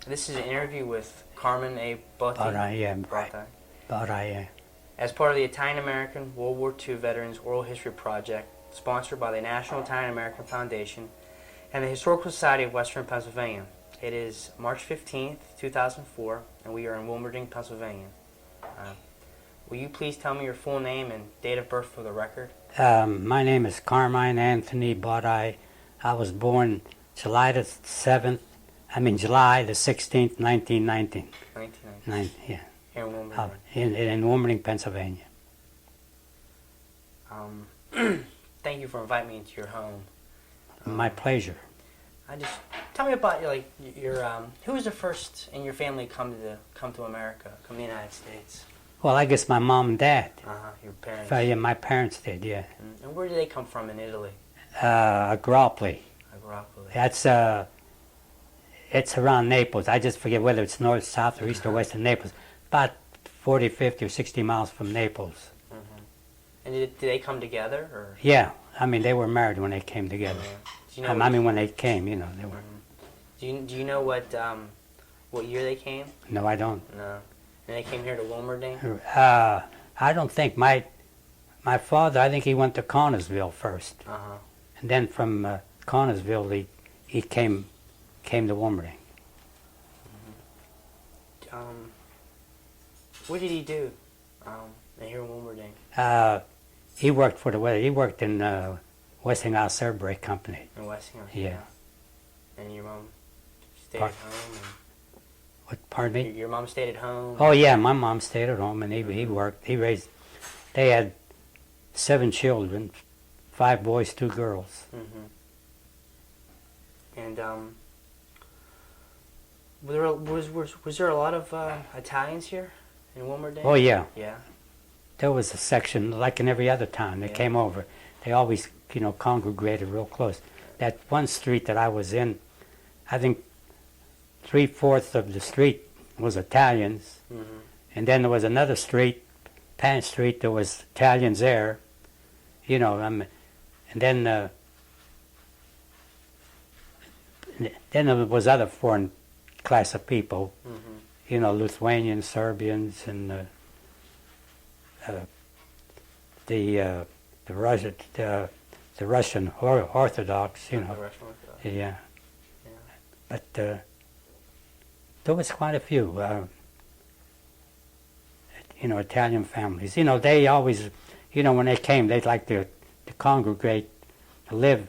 This is an interview with Carmine Botti. Botti, yeah, right. Botti. Botti, yeah. As part of the Italian-American World War II Veterans Oral History Project, sponsored by the National Italian-American Foundation and the Historical Society of Western Pennsylvania. It is March 15th, 2004, and we are in Wilmerding, Pennsylvania. Will you please tell me your full name and date of birth for the record? My name is Carmine Anthony Botti. I was born July the 16th, 1919. 1990. Yeah. Here in Wilmerding. In Wilmerding, Pennsylvania. Thank you for inviting me into your home. My pleasure. Tell me about your who was the first in your family come to America, come to the United States? Well, I guess my mom and dad. Your parents. Yeah, my parents did, yeah. And where did they come from in Italy? Agropoli. Agropoli. That's it's around Naples. I just forget whether it's north, south, or east or west of Naples. About 40, 50, or 60 miles from Naples. And did they come together, or? Yeah, I mean they were married when they came together. Do you know when they came, they were. Do you know what year they came? No, I don't. No. And they came here to Wilmerding? I don't think my father. I think he went to Connersville first, and then from Connersville he came to Wilmerding. What did he do? Here in Wilmerding? He worked for the weather. He worked in Westinghouse Air Brake Company. In Westinghouse. Yeah. And your mom stayed at home. What? Pardon me? Your mom stayed at home. Oh yeah, my mom stayed at home, and he worked. He raised. They had 7 children, 5 boys, 2 girls. And was there a lot of Italians here in Wilmerding? Oh yeah. Yeah. There was a section, like in every other town, they came over. They always, congregated real close. That one street that I was in, I think 3/4 of the street was Italians. And then there was another street, Pan Street, there was Italians there. And then there was other foreign class of people, Lithuanians, Serbians, and the Russian Orthodox, The Russian Orthodox. Yeah. But there was quite a few, Italian families. They always, when they came, they'd like to congregate, to live,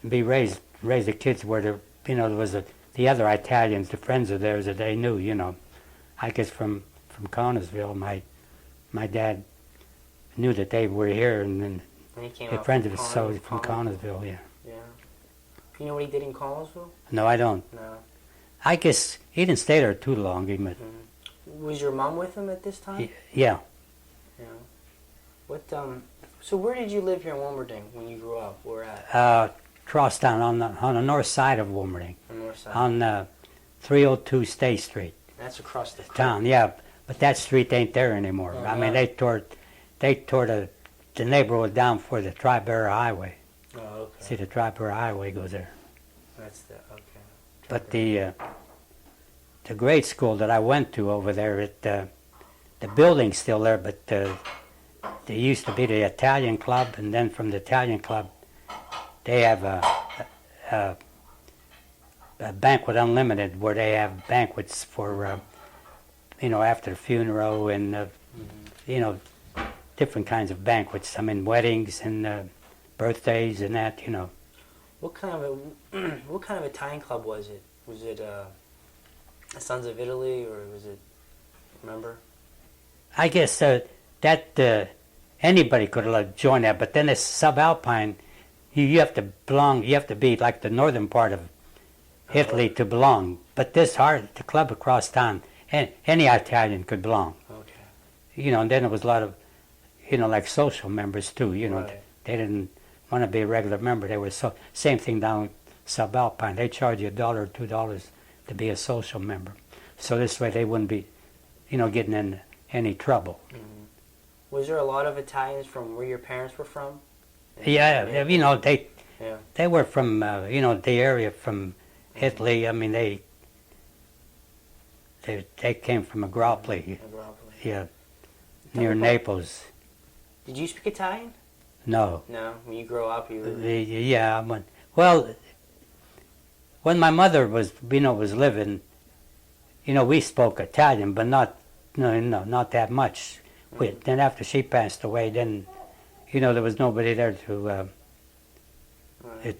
and be raised the kids where there was the other Italians, the friends of theirs that they knew. I guess from Connersville, my dad knew that they were here, and then the friends of us from Connersville, yeah. Yeah. You know what he did in Collinsville? No, I don't. No. I guess he didn't stay there too long. Was your mom with him at this time? Yeah. Yeah. What? So where did you live here in Wilmerding when you grew up? Where at? Crosstown on the north side of Wilmerding. On the north side. On 302 State Street. That's across the town. Yeah, but that street ain't there anymore. I mean, they tore the neighborhood down for the Tri-Borough Highway. Oh, okay. See, the Tri-Borough Highway goes there. That's okay. But the grade school that I went to over there, the building's still there, but there used to be the Italian club, and then from the Italian club, they have a Banquet Unlimited, where they have banquets for, after the funeral and, different kinds of banquets. I mean, weddings and birthdays and that, What kind of Italian club was it? Was it Sons of Italy, or was it? Remember? I guess that anybody could have joined that, but then it's subalpine. You have to belong. You have to be like the northern part of Italy to belong. But the club across town, any Italian could belong. Okay. And then there was a lot of, like social members too. Right. They didn't want to be a regular member. They were same thing down subalpine. They charge you $1 or $2 to be a social member. So this way they wouldn't be, getting in any trouble. Was there a lot of Italians from where your parents were from? Yeah, they were from, the area from Italy. I mean, They came from Agropoli, Agropoli. yeah, Tell near me about- Naples. Did you speak Italian? No. No. When you grow up, you. Yeah, well, when my mother was living, we spoke Italian, but not that much. Then after she passed away, then, there was nobody there to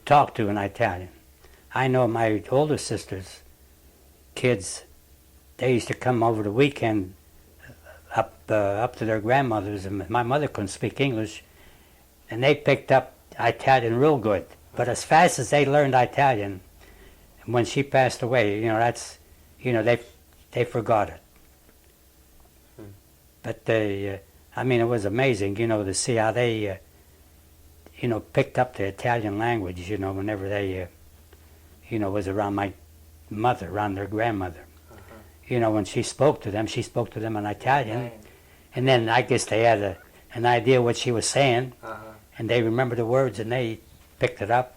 talk to in Italian. I know my older sisters, kids, they used to come over the weekend up to their grandmothers, and my mother couldn't speak English, and they picked up Italian real good. But as fast as they learned Italian, when she passed away, they forgot it. But it was amazing, to see how they, picked up the Italian language, whenever they, was around my mother, around their grandmother. When she spoke to them in Italian, and then I guess they had an idea what she was saying, and they remembered the words and they picked it up.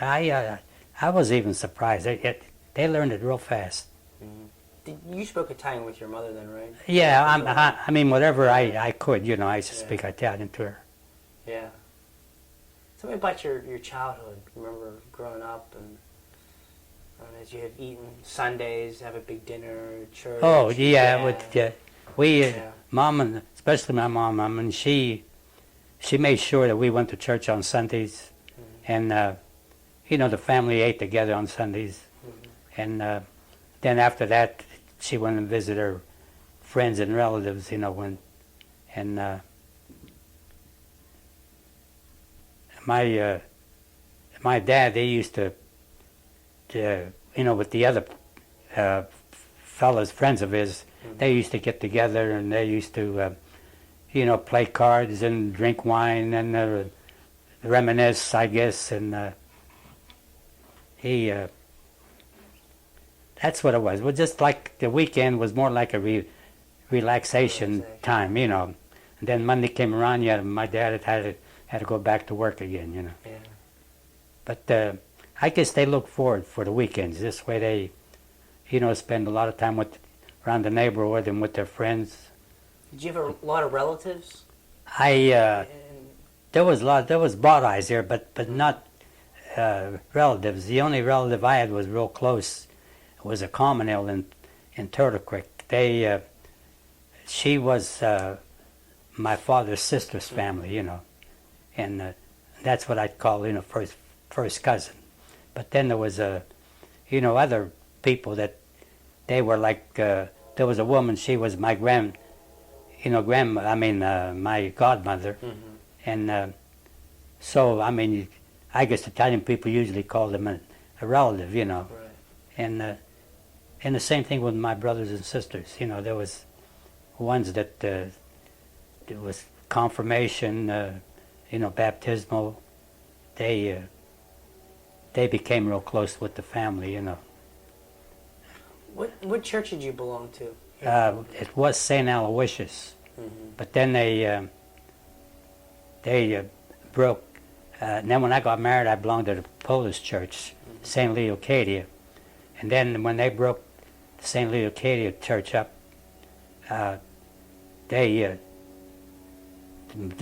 I was even surprised. They learned it real fast. You spoke Italian with your mother then, right? Yeah, whatever I could, I used to speak Italian to her. Yeah. Tell me about your childhood. Remember growing up and as you have eaten Sundays, have a big dinner, church. Oh yeah, we Yeah. Mom, and especially my mom, she made sure that we went to church on Sundays, and the family ate together on Sundays, and then after that she went and visited her friends and relatives, my dad, they used to with the other fellas, friends of his, they used to get together and they used to, play cards and drink wine and reminisce, I guess, and that's what it was. Well, just like the weekend was more like a relaxation time, And then Monday came around, my dad had to go back to work again, Yeah. But I guess they look forward for the weekends. This way they, spend a lot of time around the neighborhood and with their friends. Did you have a lot of relatives? There was broad eyes there, but not relatives. The only relative I had was real close. It was a Commonweal in Turtle Creek. She was my father's sister's family, and that's what I'd call, first cousin. But then there was other people that they were like. There was a woman. She was my my godmother, and so I guess Italian people usually call them a relative, Right. And the same thing with my brothers and sisters. There was ones that there was confirmation, baptismal. They became real close with the family, What church did you belong to? It was St. Aloysius, but then they broke. And then when I got married, I belonged to the Polish church, St. Leocadia. And then when they broke the St. Leocadia church up, the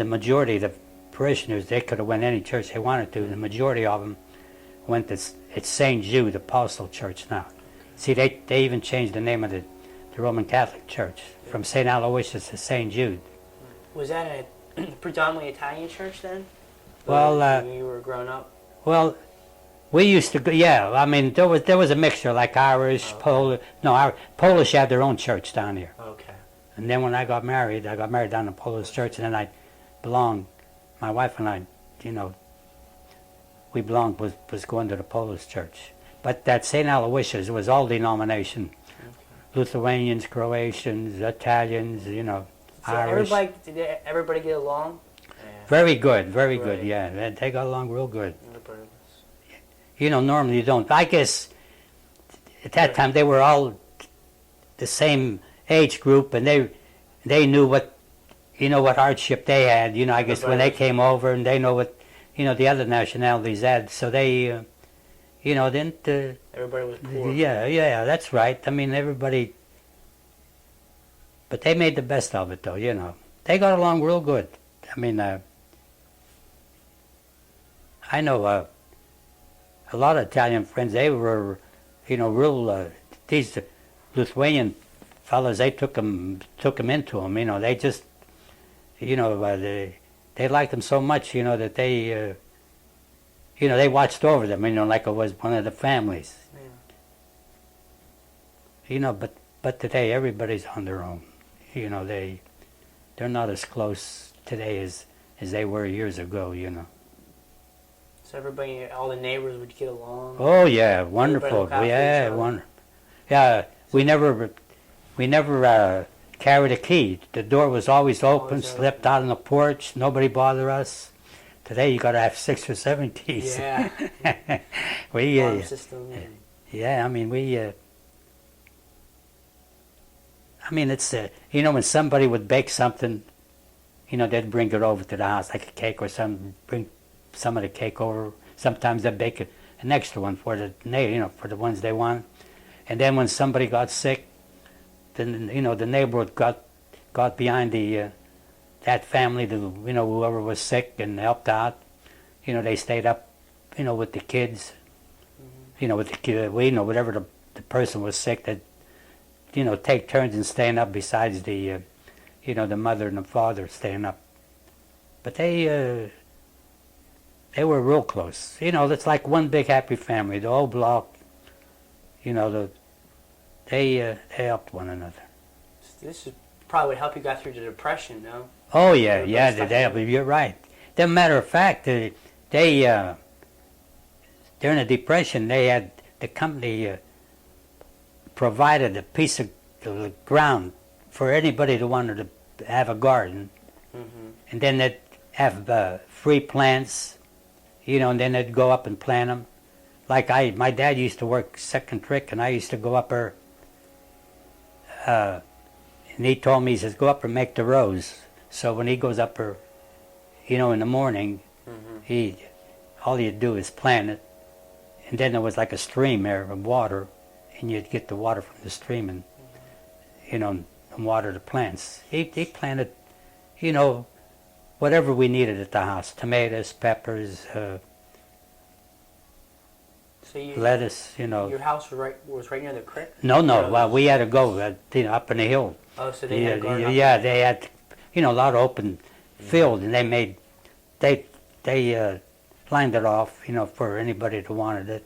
majority of the parishioners, they could have went any church they wanted to. The majority of them went to it's St. Jude Apostle Church now. See, they even changed the name of the Roman Catholic Church from St. Aloysius to St. Jude. Was that a predominantly Italian church then? Well, when you were growing up? Well, we used to go, there was a mixture, like Irish, Polish. No, Polish had their own church down here. Okay. And then when I got married down in a Polish church, and then I belonged, my wife and I, we belonged, was going to the Polish church. But that St. Aloysius was all denomination. Okay. Lithuanians, Croatians, Italians, So Irish. did everybody get along? Very good, very Right. good, yeah. They got along real good. Everybody was. Normally you don't. I guess at that time they were all the same age group, and they knew what hardship they had. I guess when they came over, and they know what the other nationalities had. So they, didn't. Everybody was poor. Yeah, that's right. Everybody But they made the best of it, though, you know. They got along real good. I mean, I know a lot of Italian friends, they were, you know, real, these Lithuanian fellas, they took them into them, you know. They just, you know, they liked them so much, you know, that they, you know, they watched over them, you know, like it was one of the families. Yeah. You know, but today everybody's on their own. You know, they're not as close today as they were years ago, you know. So everybody, all the neighbors would get along? Oh, yeah, wonderful. Yeah, wonderful. Yeah, we never carried a key. The door was always open, slept out on the porch, nobody bothered us. Today you got to have 6 or 7 keys. Yeah. we system. Yeah, I mean it's you know, when somebody would bake something, you know, they'd bring it over to the house, like a cake or something. Bring some of the cake over. Sometimes they'd bake an extra one for the you know, for the ones they want. And then when somebody got sick, then, you know, the neighborhood got behind that family, you know, whoever was sick, and helped out. You know, they stayed up, you know, with the kids. You know, with the kid, you know, whatever the person was sick, that, you know, take turns in staying up besides the, you know, the mother and the father staying up. But they were real close. You know, it's like one big happy family. The whole block, you know, they helped one another. This is probably help you got through the Depression, no? Oh, yeah, you're right. As a matter of fact, they during the Depression, they had, the company provided a piece of ground for anybody who wanted to have a garden. Mm-hmm. And then they'd have free plants, you know, and then they'd go up and plant them. Like my dad used to work second trick, and I used to go up there, and he told me, he says, go up and make the rows. So when he goes up there, you know, in the morning, mm-hmm. All you'd do is plant it, and then there was like a stream there of water, and you'd get the water from the stream and, you know, and water the plants. He planted, you know, whatever we needed at the house, tomatoes, peppers, lettuce, you know. Your house was right near the creek? No. Well, we had to go, you know, up in the hill. Oh, so they had a garden up Yeah, there. they had, you know, a lot of open field, and they lined it off, you know, for anybody that wanted it.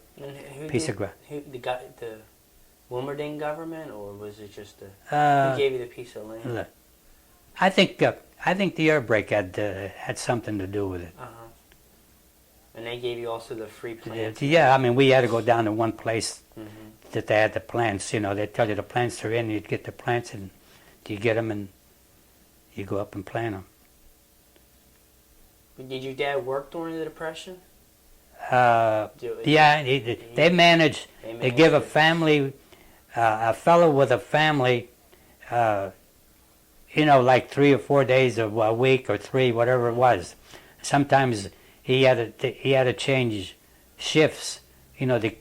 Piece of ground. The Wilmerding government, or was it just who gave you the piece of land? I think the air break had something to do with it. Uh-huh. And they gave you also the free plants? Yeah, I mean, we had to go down to one place that they had the plants, you know. They tell you the plants are in, you'd get the plants, and you get them, and you go up and plant them. Did your dad work during the Depression? Yeah, they managed to give a family, a fellow with a family, you know, like 3 or 4 days of a week or 3, whatever it was. Sometimes he had to change shifts, you know, to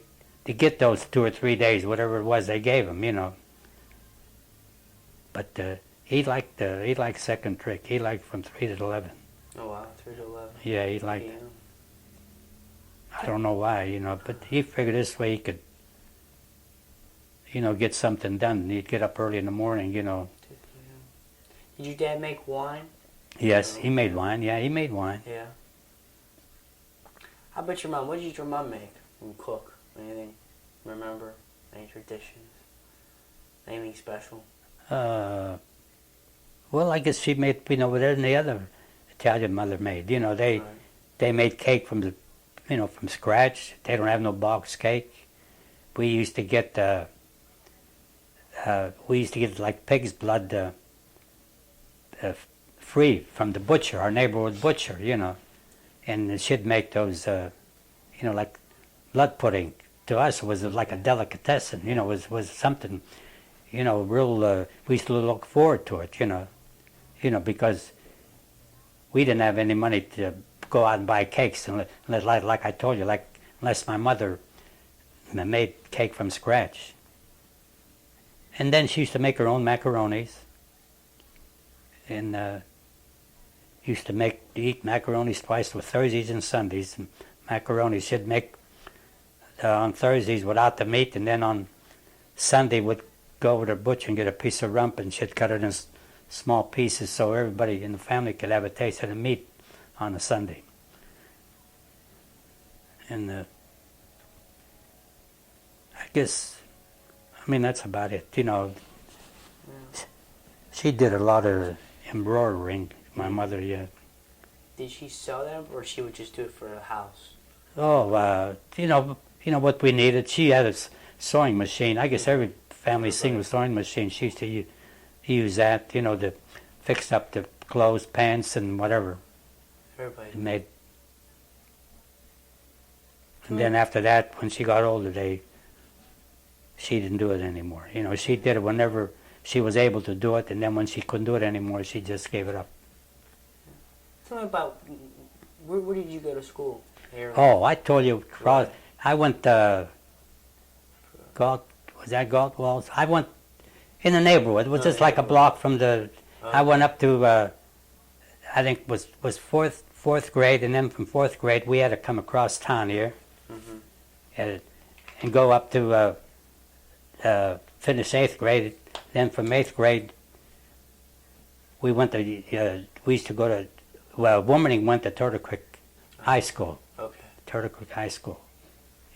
get those 2 or 3 days, whatever it was they gave him, you know. But he liked second trick. He liked from 3 to 11. Oh wow, 3 to 11. Yeah, he liked it. I don't know why, you know, but he figured this way he could, you know, get something done. He'd get up early in the morning, you know. Did your dad make wine? Yes, he made wine. Yeah, he made wine. Yeah. How about your mom? What did your mom make and cook? Anything? Remember? Any traditions? Anything special? Well, I guess she made, you know, whatever the other Italian mother made. You know, they made cake from from scratch. They don't have no box cake. We used to get like pig's blood free from the butcher, our neighborhood butcher, you know, and she'd make those, you know, like blood pudding. To us, it was like a delicatessen, you know, was something, you know, real. We used to look forward to it, you know, because we didn't have any money to go out and buy cakes, and like I told you, like unless my mother made cake from scratch. And then she used to make her own macaronis, and used to eat macaronis twice with Thursdays and Sundays. And macaroni she'd make on Thursdays without the meat, and then on Sunday would go over to the butcher and get a piece of rump, and she'd cut it in small pieces so everybody in the family could have a taste of the meat on a Sunday. And I guess, I mean, that's about it. You know, she did a lot of embroidering, my mother, yeah. Did she sew them, or she would just do it for the house? Oh, you know what we needed. She had a sewing machine. I guess every family seen a sewing machine. She used to use that, you know, to fix up the clothes, pants, and whatever. Everybody. Made. And then after that, when she got older, she didn't do it anymore. You know, she did it whenever she was able to do it, and then when she couldn't do it anymore, she just gave it up. Tell me about, where did you go to school? Here? Oh, I told you, Right. I went was that Galt Walls? I went in the neighborhood. It was just like a block from the, I went up to, I think was fourth grade, and then from fourth grade we had to come across town here and go up to finish 8th grade. Then from 8th grade we went to, we used to go to, well, Wilmerding went to Turtle Creek High School. Okay. Turtle Creek High School.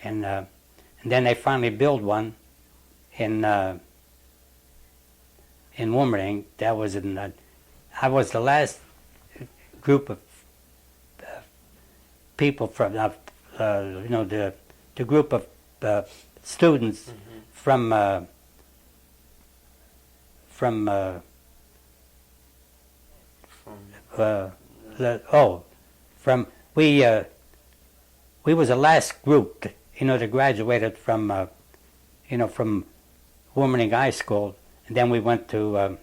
And then they finally built one in Wilmerding. That was in, I was the last group of people from, you know, the group of students from we was the last group, you know, that graduated from, you know, from Wilmerding High School, and then we went to,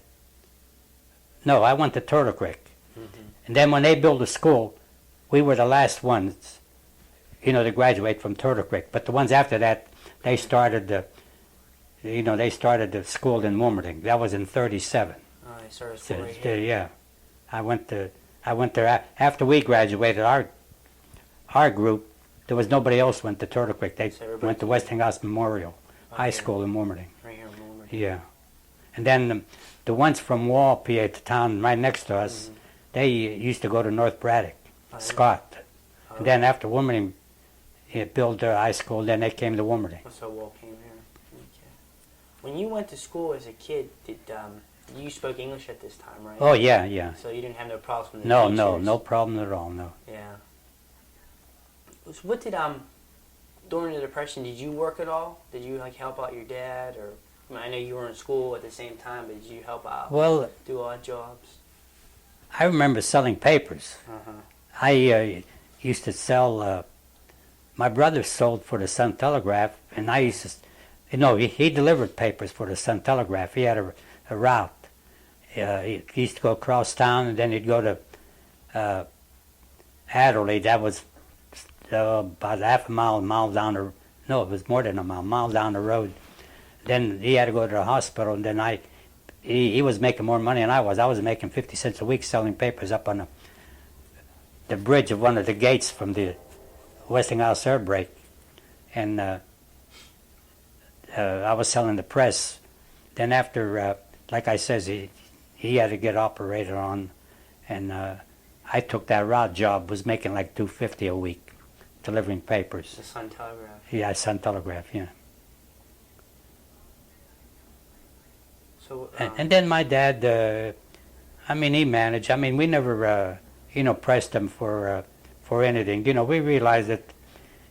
no, I went to Turtle Creek. And then when they built the school, we were the last ones, you know, to graduate from Turtle Creek. But the ones after that, they started the school in Wilmerding. That was in '37. Oh, they started school right here. Yeah, I went there after we graduated. Our group, there was nobody else went to Turtle Creek. They went to Westinghouse Memorial High School in Wilmerding. Right here in Wilmerding. Yeah, and then the ones from Wall, PA, the town right next to us, they used to go to North Braddock, Scott. And then after Wilmerding built their high school, then they came to Wilmerding. So Wall came here. Okay. When you went to school as a kid, you spoke English at this time, right? Oh yeah, yeah. So you didn't have no problems with the No, teachers? no problem at all. No. Yeah. So what did during the Depression, did you work at all? Did you like help out your dad, or I know you were in school at the same time, but did you help out? Well, Do odd jobs? I remember selling papers. I used to sell. My brother sold for the Sun Telegraph, and I used to, you know, he delivered papers for the Sun Telegraph. He had a route. He used to go across town, and then he'd go to Adderley. That was about half a mile down the. No, it was more than a mile down the road. Then he had to go to the hospital, and then he was making more money than I was. I was making 50 cents a week selling papers up on the bridge of one of the gates from the Westinghouse air brake. And I was selling the press. Then after, like I says, he had to get operated on, and I took that route job, was making like $250 a week, delivering papers. The Sun Telegraph. Yeah, Sun Telegraph, yeah. So, And then my dad, I mean, he managed. I mean, we never, you know, pressed him for anything. You know, we realized that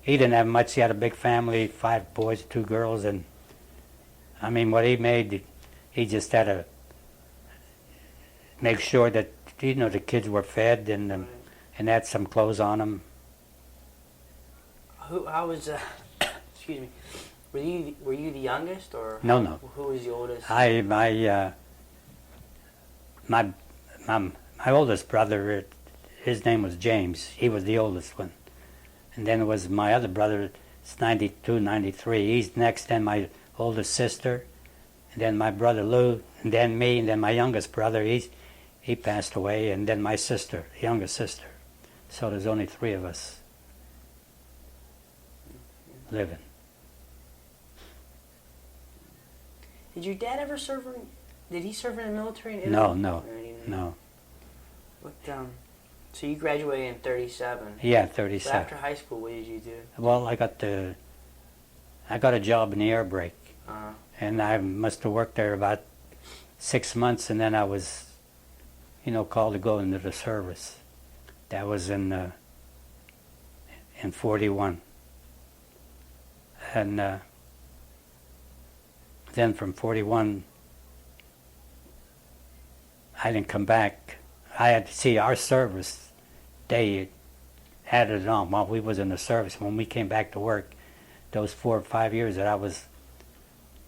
he didn't have much. He had a big family, 5 boys, 2 girls, and I mean, what he made, he just had to make sure that, you know, the kids were fed and had some clothes on them. How was, excuse me, were you the youngest, or No, no. Who was the oldest? My oldest brother, his name was James. He was the oldest one. And then it was my other brother, it's 92, 93. He's next, then my oldest sister, and then my brother Lou, and then me, and then my youngest brother, he's he passed away, and then my sister, younger sister. So there's only 3 of us living. Did your dad ever serve in? Did he serve in the military in Italy? No. What, so you graduated in 37. Yeah, So 37. after high school, what did you do? Well, I got a job in the air brake, Uh-huh. and I must have worked there about 6 months, and then I was, called to go into the service. That was in 41. And then from 41, I didn't come back. I had to see our service. They added it on while we was in the service. When we came back to work, those 4 or 5 years that I was,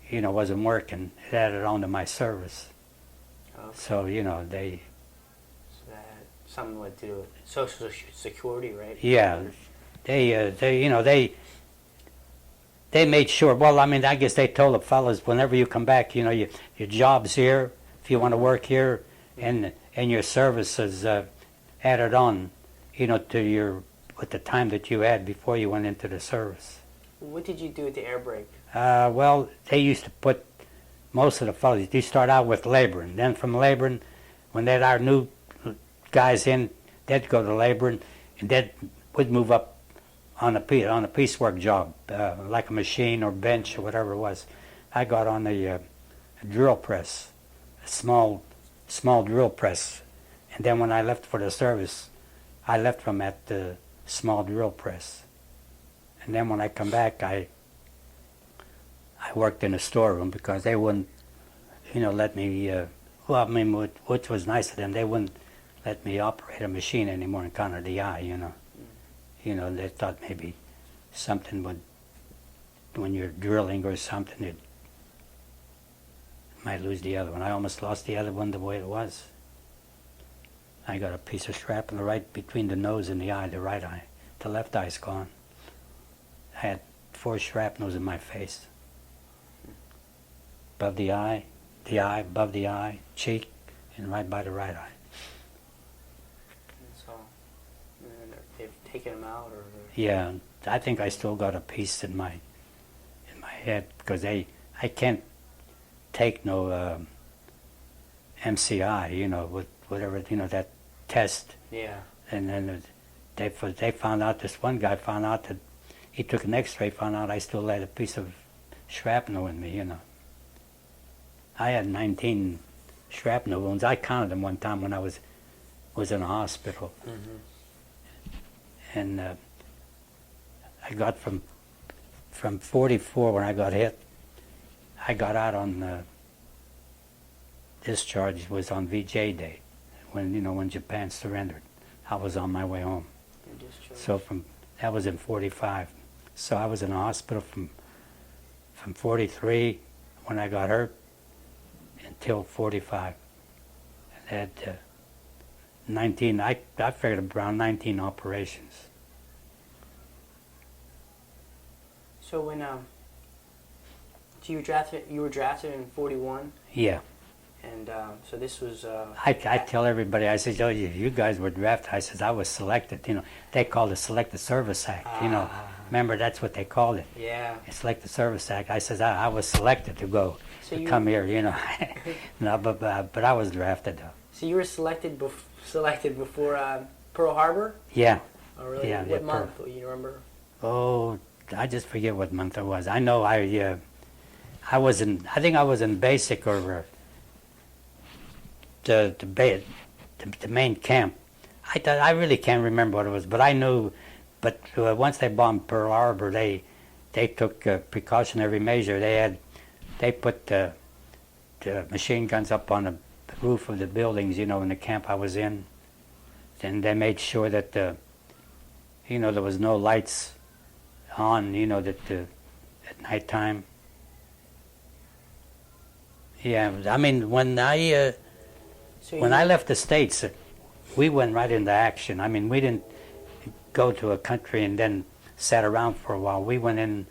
wasn't working, it added on to my service. Okay. So, they, So that had something to do with Social Security, right? yeah, they made sure. Well, I mean, I guess they told the fellas, whenever you come back, your job's here. If you want to work here, and your service is added on, to your with the time that you had before you went into the service. What did you do with the air brake? Well, they used to put most of the fellas. They start out with laboring. Then from laboring, when they had our new guys in, they'd go to laboring, and they would move up on a piecework job, like a machine or bench or whatever it was. I got on the drill press, a small drill press, and then when I left for the service, I left from at the small drill press. And then when I come back, I worked in a storeroom because they wouldn't, let me. Well, I mean, which was nice of them. They wouldn't let me operate a machine anymore in Counter DI. They thought maybe something would, when you're drilling or something, it might lose the other one. I almost lost the other one the way it was. I got a piece of shrapnel right between the nose and the eye, the right eye. The left eye's gone. I had 4 shrapnels in my face. Above the eye, above the eye, cheek, and right by the right eye. And so, and they've taken them out, or? Yeah, I think I still got a piece in my head because I can't take no MCI, with whatever, that test. Yeah. And then they found out, this one guy found out that he took an x-ray, found out I still had a piece of shrapnel in me, I had 19 shrapnel wounds. I counted them one time when I was in a hospital. Mm-hmm. And I got from 44 when I got hit. I got out on discharge was on VJ Day, when Japan surrendered. I was on my way home. So that was in 45. So I was in a hospital from 43 when I got hurt until 45. I had 19. I figured around 19 operations. So when so you were drafted in 41, Yeah. and so this was. I tell everybody, I said, oh, you guys were drafted. I said, I was selected. They called it Selected Service Act. Remember, that's what they called it. Yeah. Selected Service Act. I said, I was selected to go So come here. No, but I was drafted though. So you were selected before Pearl Harbor? Yeah. Oh, really? Yeah, What yeah, month? Do you remember? Oh, I just forget what month it was. I know I think I was in basic or the main camp. I really can't remember what it was, but I knew. But once they bombed Pearl Harbor, they took precautionary measure. They put the machine guns up on the roof of the buildings, in the camp I was in. And they made sure that there was no lights on, at nighttime. Yeah, I mean, when I left the States, we went right into action. I mean, we didn't go to a country and then sat around for a while. We went in,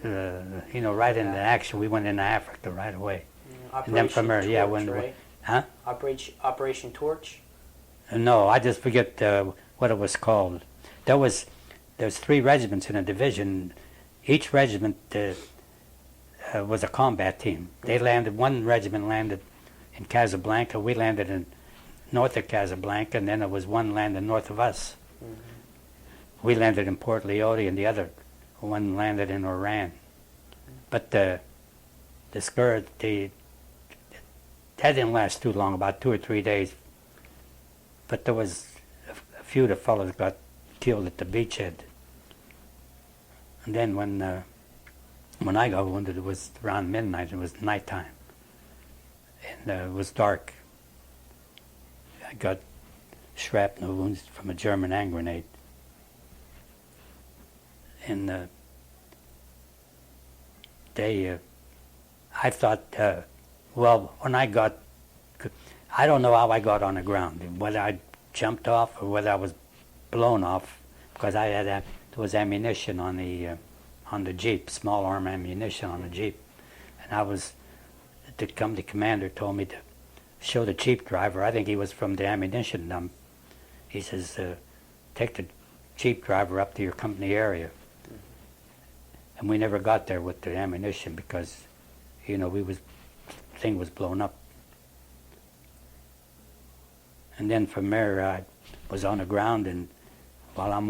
right into action. We went into Africa right away. Operation And then from there, Torch, yeah, right? Huh? Operation Torch? No, I just forget what it was called. There's 3 regiments in a division. Each regiment was a combat team. They landed. One regiment landed in Casablanca. We landed in north of Casablanca, and then there was one landed north of us. We landed in Port Leone, and the other one landed in Oran. But the scourge, that didn't last too long, about 2 or 3 days. But there was a few of the fellows got killed at the beachhead. And then when I got wounded, it was around midnight. It was nighttime, and it was dark. I got shrapnel wounds from a German hand grenade. And I thought, well, when I don't know how I got on the ground, whether I jumped off or whether I was blown off, because there was ammunition on the Jeep, small arm ammunition on the Jeep. And the commander told me to show the Jeep driver, I think he was from the ammunition dump. He says, take the Jeep driver up to your company area. And we never got there with the ammunition because, thing was blown up. And then from there, I was on the ground, and while I'm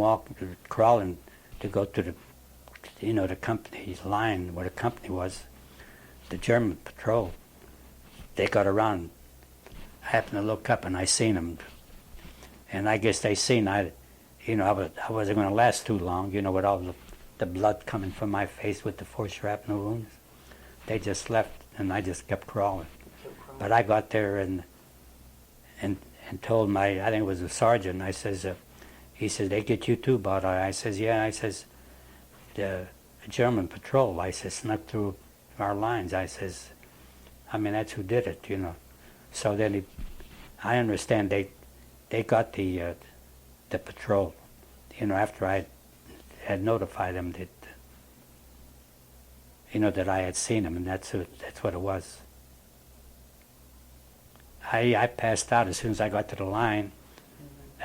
crawling to go to the company's line where the company was, the German patrol, they got around. I happened to look up and I seen them, and I guess they seen I wasn't going to last too long, with all the blood coming from my face with the 4 shrapnel wounds. They just left, and I just kept crawling. But I got there and told I think it was the sergeant, I says, he says, they get you too, Botti? I says, yeah. I says, the German patrol, I says, snuck through our lines. I says, that's who did it, So then I understand they got the patrol, after I had notified them that, that I had seen them, and that's what it was. I passed out as soon as I got to the line.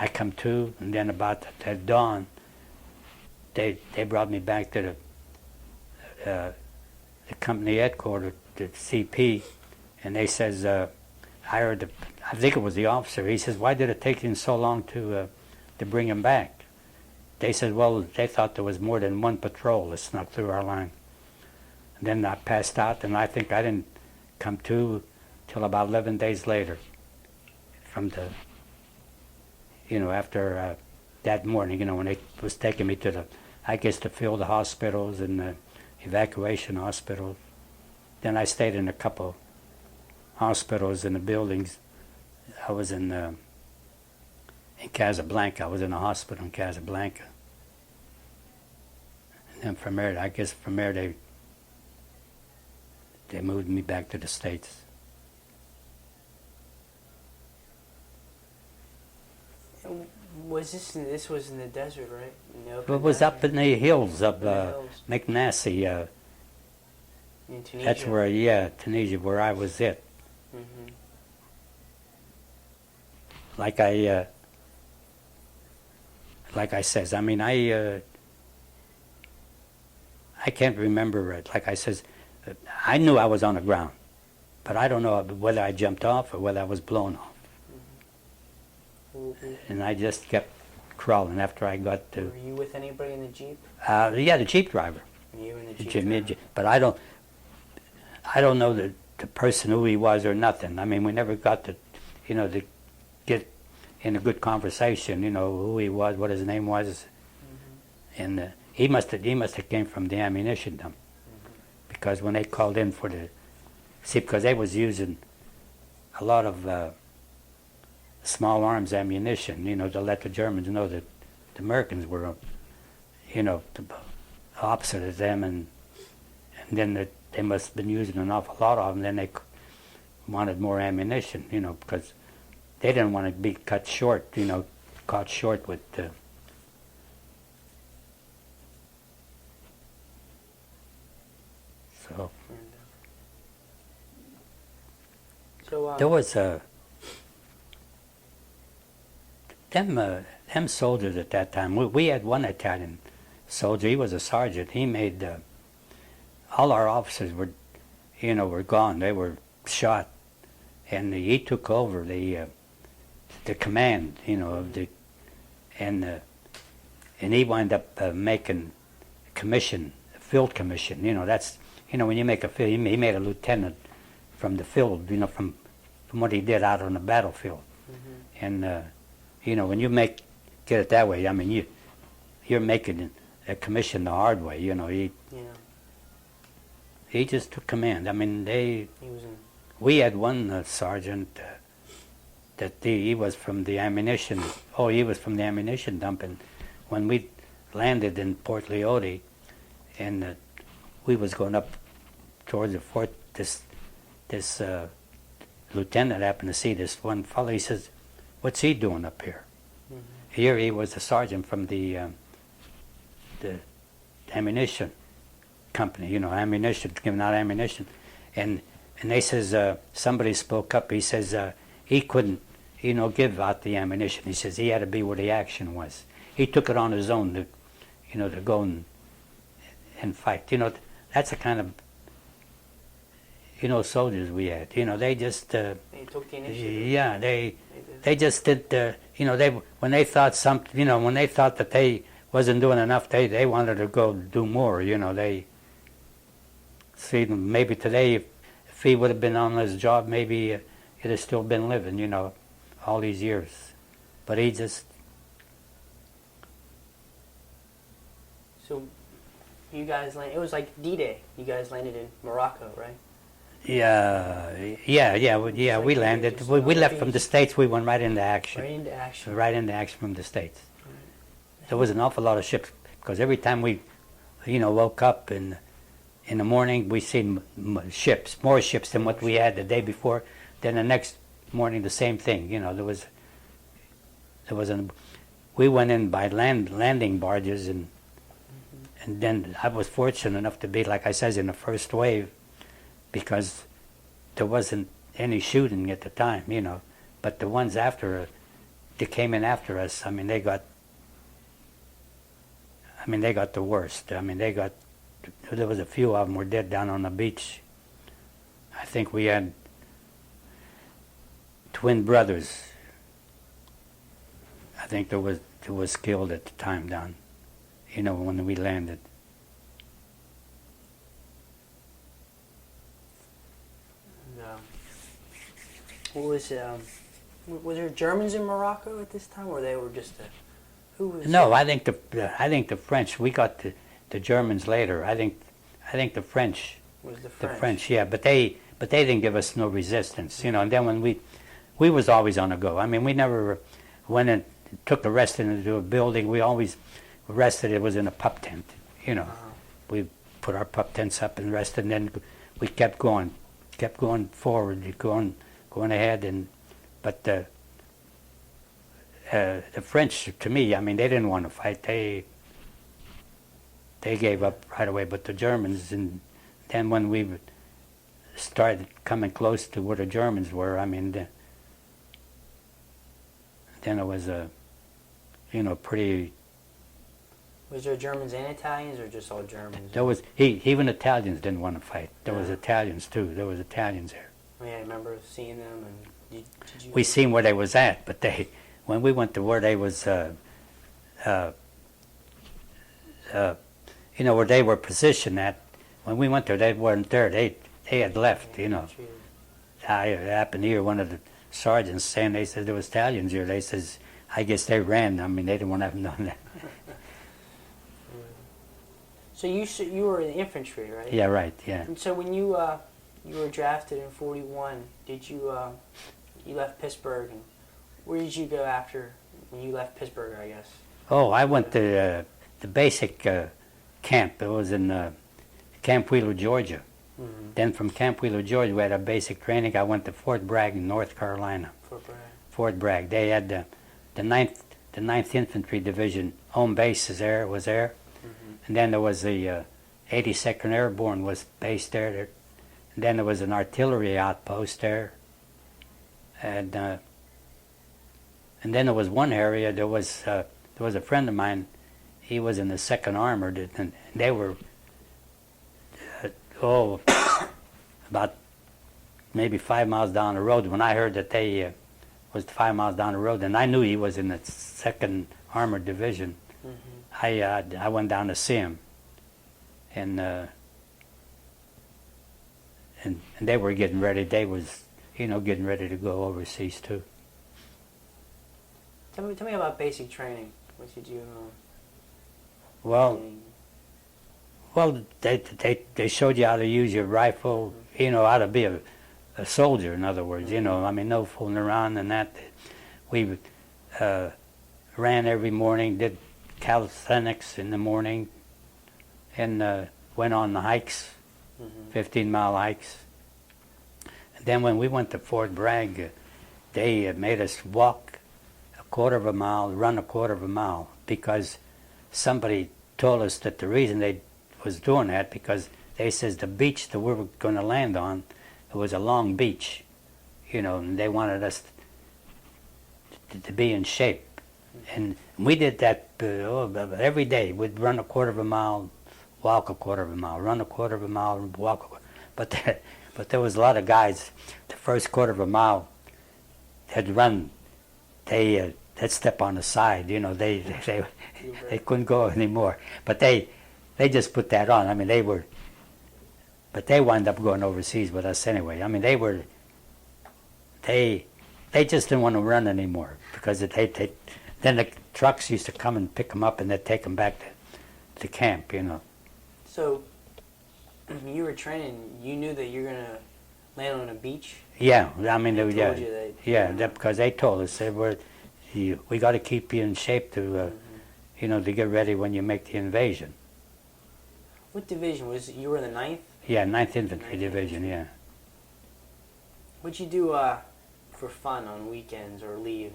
I come to, and then about at dawn, they brought me back to the company headquarters, the CP, and they says, I think it was the officer. He says, why did it take you so long to bring him back? They said, well, they thought there was more than one patrol that snuck through our line. And then I passed out, and I think I didn't come to till about 11 days later from the, after that morning, when they was taking me to the field hospitals and the evacuation hospitals. Then I stayed in a couple hospitals in the buildings. I was in Casablanca. I was in a hospital in Casablanca. And then from there, they moved me back to the States. This was in the desert, right? It was up in the hills of McNassie. In Tunisia? That's where, Tunisia, where I was at. Mm-hmm. Like I says, I can't remember it. Like I says, I knew I was on the ground, but I don't know whether I jumped off or whether I was blown off. Mm-hmm. And I just kept crawling after I got to. Were you with anybody in the Jeep? Yeah, the Jeep driver. You and the Jeep driver. But I don't know the person who he was or nothing. We never got to get in a good conversation. Who he was, what his name was, and he must have came from the ammunition dump, because when they called in because they was using a lot of small arms ammunition, to let the Germans know that the Americans were, the opposite of them, and then they must have been using an awful lot of them. Then they wanted more ammunition, because they didn't want to be cut short, caught short with. So There was them soldiers at that time. We had one Italian soldier. He was a sergeant. He made all our officers were gone. They were shot, and he took over the command, of the and he wound up making a commission, a field commission. That's when you make a field. He made a lieutenant from the field. From what he did out on the battlefield, and when you get it that way, I mean you're making a commission the hard way. He just took command. I mean we had one sergeant that he was from the ammunition. Oh, he was from the ammunition dump, and when we landed in Port Leote, and we was going up towards the fort, this lieutenant happened to see this one fellow. He says, "What's he doing up here?" Here he was a sergeant from the ammunition company, ammunition, giving out ammunition, and they says somebody spoke up. He says he couldn't, give out the ammunition. He says he had to be where the action was. He took it on his own to go and fight. That's the kind of soldiers we had. They just they took the initiative. yeah, they just did. When they thought when they thought that they wasn't doing enough, they wanted to go do more. They see maybe today if he would have been on his job, maybe he'd have still been living. All these years, but he just. So you guys landed. It was like D-Day. You guys landed in Morocco, right? Yeah. We landed. We left from the States. We went right into action. Right into action. Right into action from the States. There was an awful lot of ships because every time we, woke up in the morning, we seen more ships than what we had the day before. Then the next morning, the same thing. We went in by landing barges, and then I was fortunate enough to be, like I says, in the first wave, because there wasn't any shooting at the time, But the ones after, they came in after us. I mean, they got the worst. There was a few of them were dead down on the beach. I think we had twin brothers. I think there was killed at the time down, when we landed. What was there Germans in Morocco at this time, or they were just who was? No, I think the French. We got the Germans later. I think the French. Was the French? The French, yeah, but they didn't give us no resistance, And then when we was always on the go. I mean, we never went and took a rest into a building. We always rested. It was in a pup tent, We put our pup tents up and rested, and then we kept going forward, going ahead, but the French, to me, I mean, they didn't want to fight. They gave up right away. But the Germans, and then when we started coming close to where the Germans were, I mean, then it was pretty. Was there Germans and Italians, or just all Germans? There was even Italians didn't want to fight. There was Italians too. There was Italians there. Yeah, I remember seeing them, and did you? We seen where they was at, but when we went to where they was, where they were positioned at, when we went there, they weren't there. They had left. I happened to hear one of the sergeants saying, they said there was Italians here. They says, I guess they ran. I mean, they didn't want to have them done that. So you were in the infantry, right? Yeah, right. Yeah. And so when you were drafted in '41, did you left Pittsburgh, and where did you go after when you left Pittsburgh? I guess. Oh, I went to the basic camp. It was in Camp Wheeler, Georgia. Mm-hmm. Then from Camp Wheeler, Georgia, we had a basic training. I went to Fort Bragg in North Carolina. Fort Bragg. They had the 9th Infantry Division home base was there. Mm-hmm. And then there was the 82nd Airborne was based there. And then there was an artillery outpost there. and then there was one area. There was a friend of mine. He was in the 2nd Armored, and they were about maybe 5 miles down the road. When I heard that they was 5 miles down the road, and I knew he was in the 2nd Armored Division, I went down to see him, and they were getting ready. They was getting ready to go overseas too. Tell me about basic training. What did you? Well, they showed you how to use your rifle. How to be a soldier. In other words, I mean, no fooling around and that. We ran every morning, did calisthenics in the morning, and went on the hikes, 15-mile hikes. And then when we went to Fort Bragg, they made us walk a quarter of a mile, run a quarter of a mile, because somebody told us that the reason they was doing that, because they says the beach that we were going to land on, it was a long beach, and they wanted us to be in shape. And we did that every day. We'd run a quarter of a mile, walk a quarter of a mile, run a quarter of a mile, walk a quarter. But there was a lot of guys, the first quarter of a mile, they'd run, they'd step on the side, they couldn't go anymore. But they just put that on. I mean, but they wound up going overseas with us anyway. I mean, they just didn't want to run anymore, because then the trucks used to come and pick them up, and they'd take them back to camp, So, when you were training, you knew that you're going to land on a beach? Yeah, I mean, Because they told us, we got to keep you in shape to, to get ready when you make the invasion. What division was it? You were in the 9th? Yeah, 9th Infantry Division, yeah. What'd you do for fun on weekends or leave?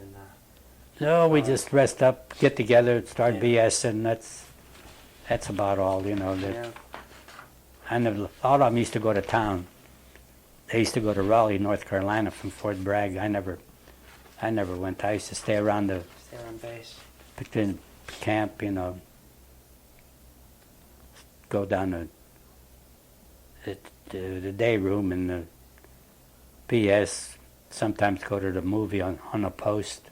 No, we just rest up, get together, start BSing. That's about all, And a lot of them used to go to town. They used to go to Raleigh, North Carolina, from Fort Bragg. I never went. I used to stay around base. Between camp, go down to the day room in the BS. Sometimes go to the movie on a post.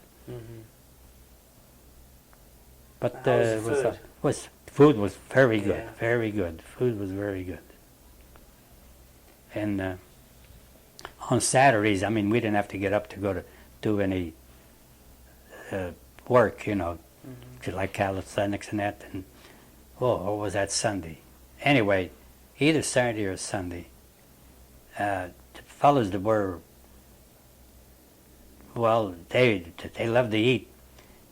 But food was very good, very good. Food was very good. And on Saturdays, I mean, we didn't have to get up to go to do any work, like calisthenics and that. And what was that Sunday? Anyway, either Saturday or Sunday, the fellows that were, they loved to eat.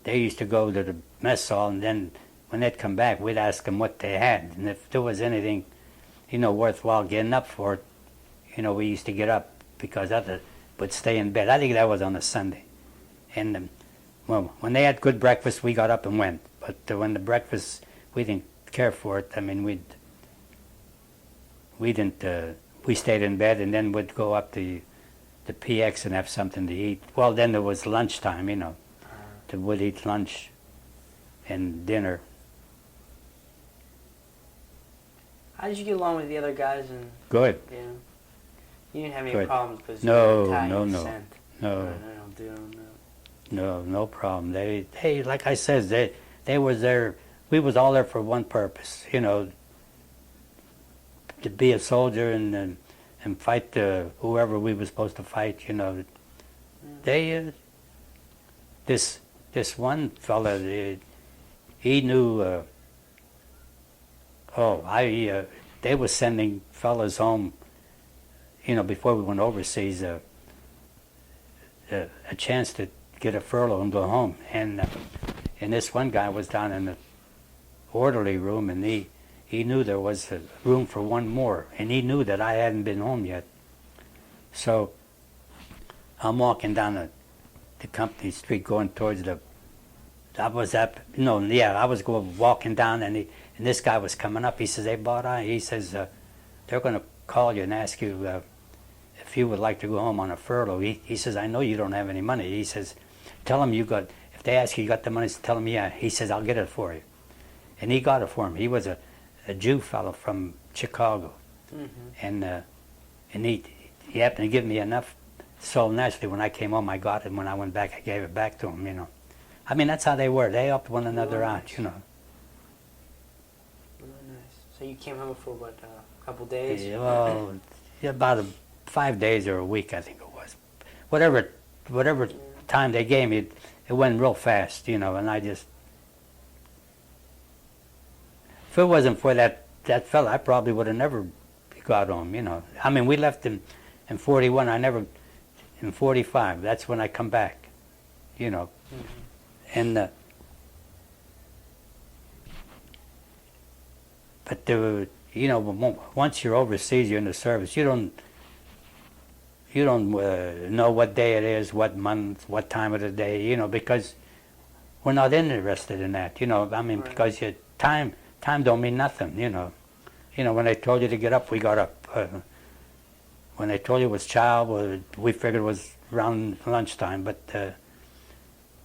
They used to go to the mess hall, and then when they'd come back, we'd ask them what they had. And if there was anything, worthwhile getting up for it, we used to get up, because others would stay in bed. I think that was on a Sunday. And when they had good breakfast, we got up and went. But when the breakfast, we didn't care for it. I mean, we stayed in bed, and then we'd go up to the PX and have something to eat. Well, then there was lunchtime, we'd eat lunch and dinner. How did you get along with the other guys? Good. Yeah. You didn't have any problems because no, no problem. They like I said, they was there. We was all there for one purpose, to be a soldier and fight whoever we were supposed to fight. They this one fella, he knew. They were sending fellas home, before we went overseas, a chance to get a furlough and go home. And this one guy was down in the orderly room, and he knew there was room for one more, and he knew that I hadn't been home yet. So I'm walking down the company street going towards I was walking down, and this guy was coming up. He says, "Hey, Botti," he says, "they're going to call you and ask you if you would like to go home on a furlough, he says, I know you don't have any money. He says, tell them you got, if they ask you got the money, tell them yeah. He says, I'll get it for you. And he got it for me. He was a Jew fellow from Chicago. And he happened to give me enough. So naturally, when I came home, I got it. And when I went back, I gave it back to him, you know. I mean, that's how they were. They helped one another out, you know. Really nice. So you came home for what, a couple days? Yeah, well, about 5 days or a week, I think it was. Whatever time they gave me, it went real fast, you know. And I just, if it wasn't for that fella, I probably would have never got home, you know. I mean, we left in 41. In 45, that's when I come back, you know. And but you know, once you're overseas, you're in the service. You don't know what day it is, what month, what time of the day, you know, because we're not interested in that, you know. I mean, Right. because time don't mean nothing, you know. You know, when they told you to get up, we got up. When they told you it was chow, well, we figured it was around lunchtime, but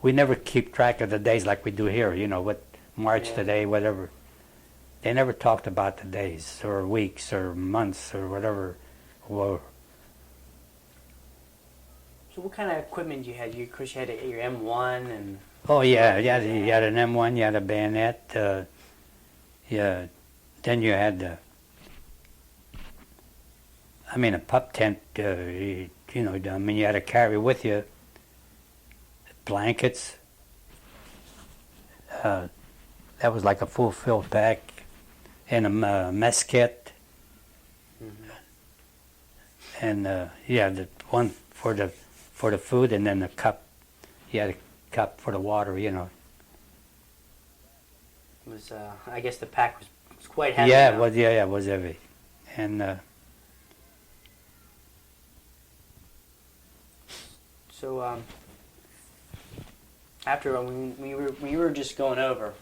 we never keep track of the days like we do here, you know, what March today, whatever. They never talked about the days or weeks or months or whatever. Well, So what kind of equipment you had? Of course, you had your M1 and... oh, yeah, you had an M1, you had a bayonet, yeah, then you had, I mean, a pup tent, you know, I mean, you had to carry with you blankets. That was like a full fill pack, and a mess kit, and yeah, the one for the food, and then the cup. You had a cup for the water, you know. It was, I guess the pack was quite heavy. Yeah, now. it was. Yeah, it was heavy, and. So after when you were just going over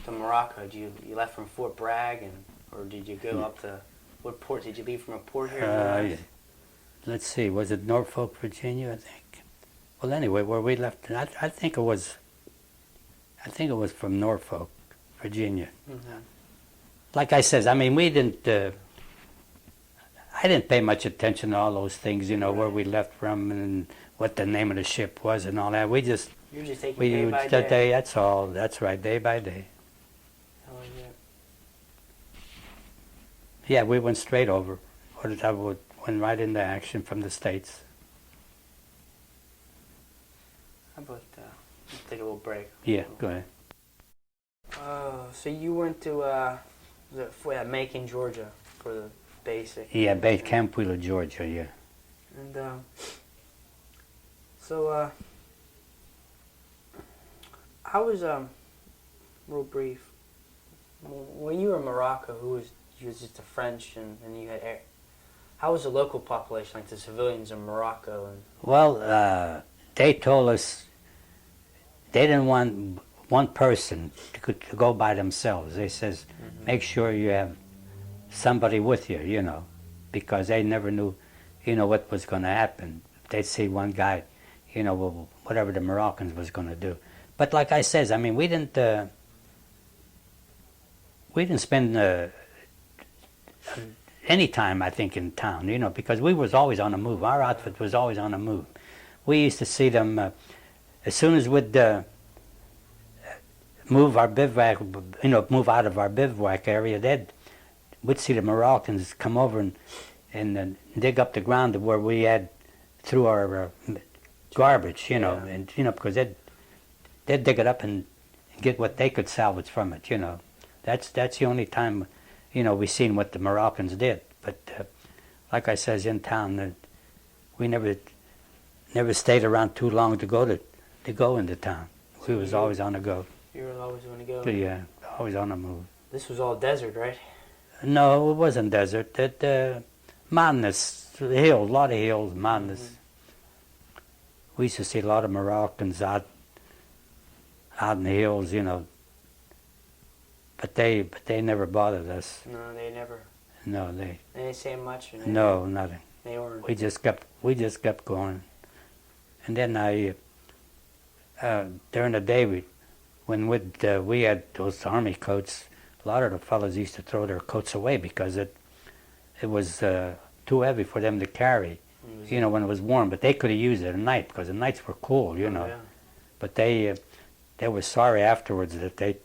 to Morocco, you left from Fort Bragg, or did you go up to what port? Did you leave from a port here? Let's see, was it Norfolk, Virginia? I think. Well, anyway, where we left, I think it was from Norfolk, Virginia. Like I says, I mean, we didn't. I didn't pay much attention to all those things, you know, where we left from and what the name of the ship was and all that. We just, You're just taking day by day. day. That's all. That's right, day by day. Oh, yeah. Yeah, we went straight over. Went right into action from the States. How about take a little break? Yeah, go ahead. So you went to Macon, Georgia, for the basic. Yeah, base Camp Wheeler, Georgia. Yeah. And so how was real brief? When you were in Morocco, you was just the French, and you had air. How was the local population, like the civilians in Morocco? And Well, they told us they didn't want one person to go by themselves. They says, make sure you have somebody with you, you know, because they never knew, you know, what was going to happen. They'd see one guy, you know, whatever the Moroccans was going to do. But like I says, I mean, we didn't spend any time, I think, in town, you know, because we was always on the move. Our outfit was always on the move. We used to see them as soon as we'd move our bivouac, you know, move out of our bivouac area. We'd see the Moroccans come over and dig up the ground to where we had threw our garbage, you know, and you know, because they'd dig it up and get what they could salvage from it, you know. That's the only time, you know, we seen what the Moroccans did. But like I says, in town, we never stayed around too long to go into town. We was always on the go. you were always going to go. Yeah, always on the move. This was all desert, right? No, it wasn't desert. Mountainous hills, a lot of hills, mountainous. We used to see a lot of Moroccans out in the hills, you know. But they never bothered us. No, they never. No, they They didn't say much. Or no, nothing. They were. We just kept going. And then during the day, when we had those army coats, a lot of the fellows used to throw their coats away because it was too heavy for them to carry, when it was warm. But they could have used it at night because the nights were cool, Yeah. But they were sorry afterwards that they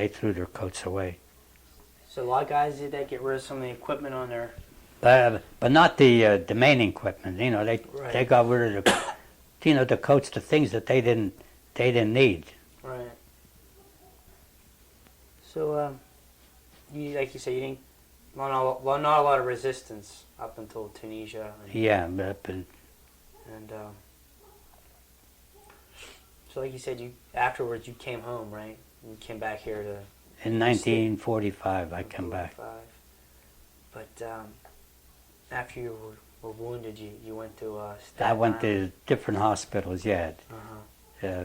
threw their coats away. So a lot of guys did that, get rid of some of the equipment on their. But not the main equipment. They got rid of the coats, the things that they didn't need. Right. So, like you said, you didn't. Not a lot of resistance up until Tunisia. Yeah, but And so, like you said, afterwards you came home, right? You came back here to. in 1945 I came back. But after you were wounded, you went to. I went to different hospitals. Yeah,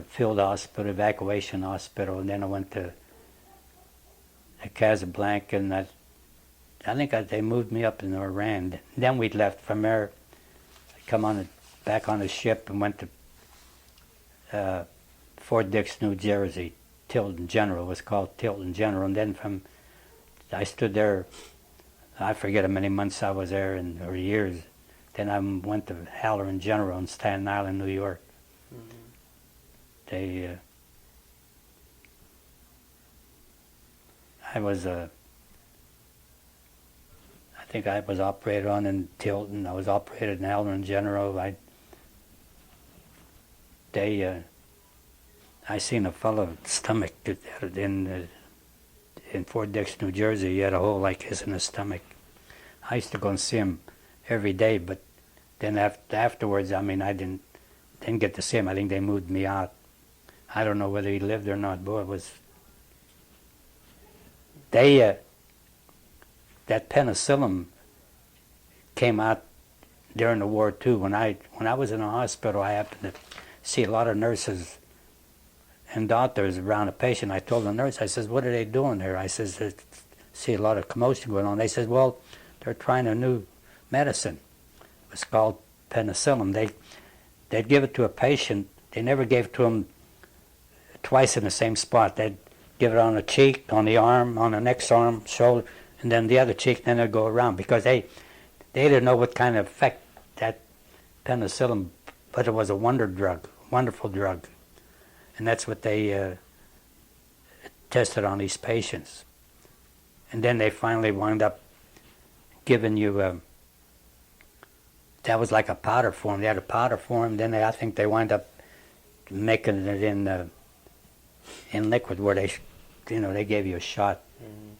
field hospital, evacuation hospital, and then I went to Casablanca, and I think they moved me up in Iran. Then we left from there. I back on the ship and went to Fort Dix, New Jersey. Tilton General was called Tilton General, and then I stood there. I forget how many months I was there or years. Then I went to Halloran General in Staten Island, New York. Mm-hmm. I think I was operated on in Tilton. I was operated in Halloran General. I seen a fellow stomach in Fort Dix, New Jersey. He had a hole like this in his stomach. I used to go and see him every day, but then afterwards, I didn't get to see him. I think they moved me out. I don't know whether he lived or not. Boy, it was that penicillin came out during the war too. When I was in the hospital, I happened to see a lot of nurses and doctors around a patient. I told the nurse, I says, "What are they doing there?" I says, "I see a lot of commotion going on." They says, "Well, they're trying a new medicine. It's called penicillin. They'd give it to a patient. They never gave it to him twice in the same spot. They'd give it on the cheek, on the arm, on the next arm, shoulder, and then the other cheek, then they'd go around because they didn't know what kind of effect that penicillin, but it was a wonderful drug. And that's what they tested on these patients. And then they finally wound up giving you, that was like a powder form. They had a powder form, then I think they wound up making it in liquid where they gave you a shot. Mm-hmm.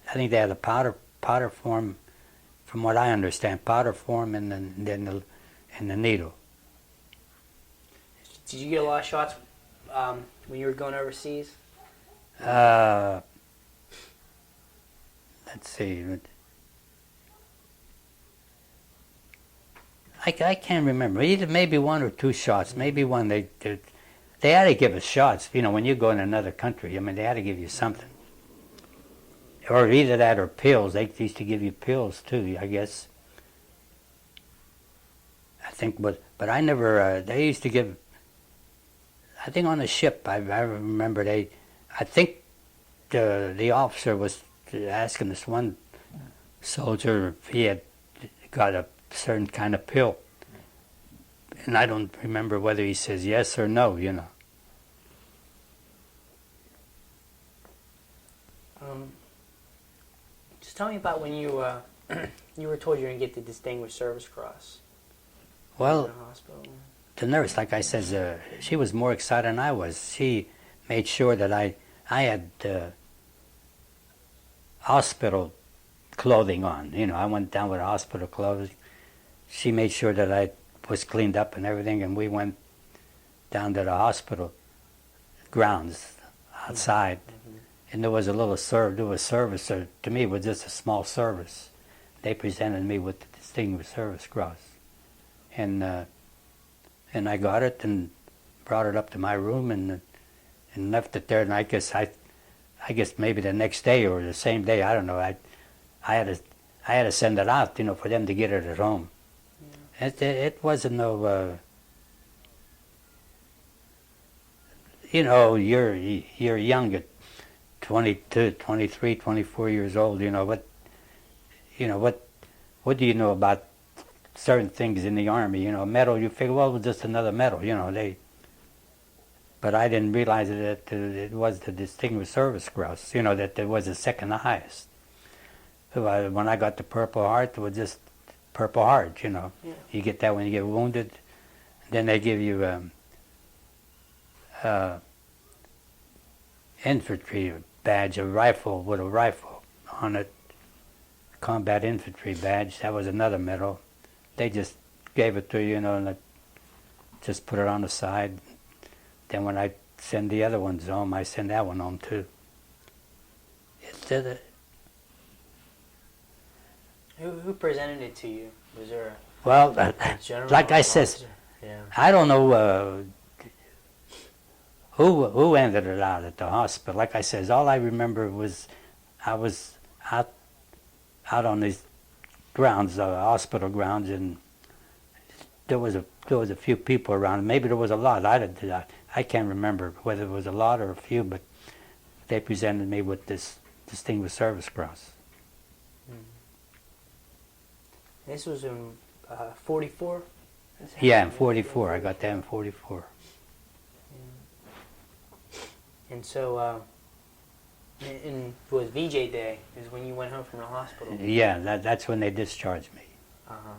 I think they had a powder form, from what I understand, powder form and then the needle. Did you get a lot of shots when you were going overseas? Let's see. I can't remember. Either maybe one or two shots. Maybe one. They had to give us shots. When you go in another country, they had to give you something. Or either that or pills. They used to give you pills too, I guess. I think, but I never. They used to give. I think on the ship, I remember I think the officer was asking this one soldier if he had got a certain kind of pill. And I don't remember whether he says yes or no, Just tell me about when you you were told you were going to get the Distinguished Service Cross. Well, in the hospital. The nurse, like I said, she was more excited than I was. She made sure that I had hospital clothing on. I went down with hospital clothes. She made sure that I was cleaned up and everything, and we went down to the hospital grounds outside. Mm-hmm. And there was a little service. To me, it was just a small service. They presented me with the Distinguished Service Cross. And I got it and brought it up to my room and left it there. And I guess maybe the next day or the same day, I don't know. I I had to send it out, for them to get it at home. Yeah. It wasn't no, you're young at 22, 23, 24 years old. What do you know about certain things in the Army? Medal, you figure, well, it was just another medal, But I didn't realize that it was the Distinguished Service Cross, that it was the second highest. So when I got the Purple Heart, it was just Purple Heart, Yeah. You get that when you get wounded. Then they give you infantry badge, a rifle with a rifle on it, combat infantry badge. That was another medal. They just gave it to you, and just put it on the side. Then when I send the other ones home, I send that one home too. Who presented it to you? Was there Well, a general? like I said, officer? Yeah. I don't know who ended it out at the hospital. Like I says, all I remember was I was out on these grounds, hospital grounds, and there was a few people around. Maybe there was a lot. I can't remember whether it was a lot or a few, but they presented me with this Distinguished Service Cross. This was in 44? Yeah, in 44. I got that in 44. And so, was VJ Day, is when you went home from the hospital? Yeah, that's when they discharged me. Uh-huh.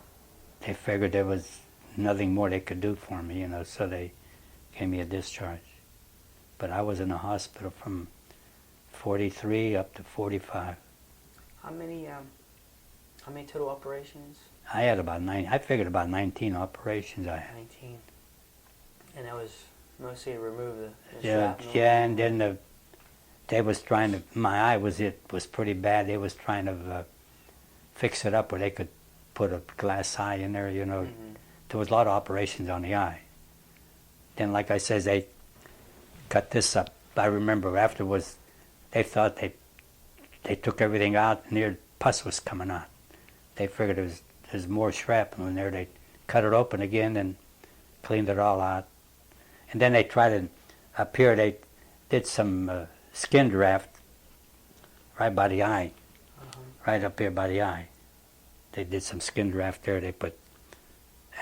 They figured there was nothing more they could do for me, so they gave me a discharge. But I was in the hospital from 43 up to 45. How many total operations? I had I figured about 19 operations I had. 19. And that was mostly to remove the Yeah, shrapnel? yeah, and then they was trying to, my eye was pretty bad. They was trying to fix it up where they could put a glass eye in there, Mhm. There was a lot of operations on the eye. Then, like I says, they cut this up. I remember afterwards, they thought they took everything out and their pus was coming out. They figured there's more shrapnel in there. They cut it open again and cleaned it all out. And then they tried to, up here, they did some skin graft right by the eye, right up here by the eye. They did some skin graft there. They put,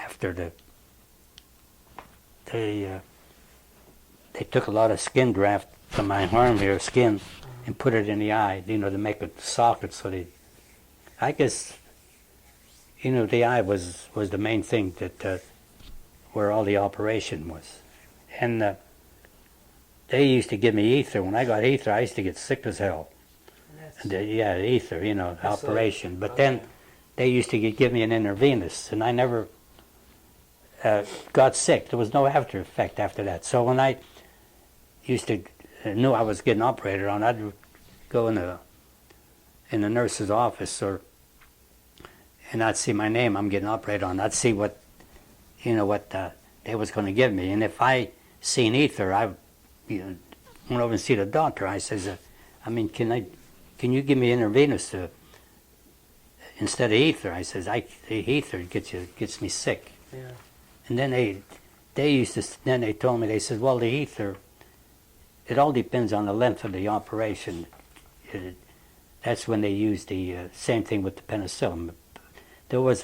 after they took a lot of skin graft from my arm here, skin, and put it in the eye, to make a socket. So I guess, the eye was the main thing that where all the operation was. And they used to give me ether. When I got ether, I used to get sick as hell. Yeah, ether, operation. But then they used to give me an intravenous, and I never got sick. There was no after effect after that. So when I knew I was getting operated on, I'd go in the nurse's office, and I'd see my name. I'm getting operated on. I'd see what they was going to give me, and if I seen ether, I went over and see the doctor. I says, can you give me intravenous instead of ether? I says, ether gets me sick. Yeah. And then they told me, they said, well, the ether, it all depends on the length of the operation. That's when they used the same thing with the penicillin. There was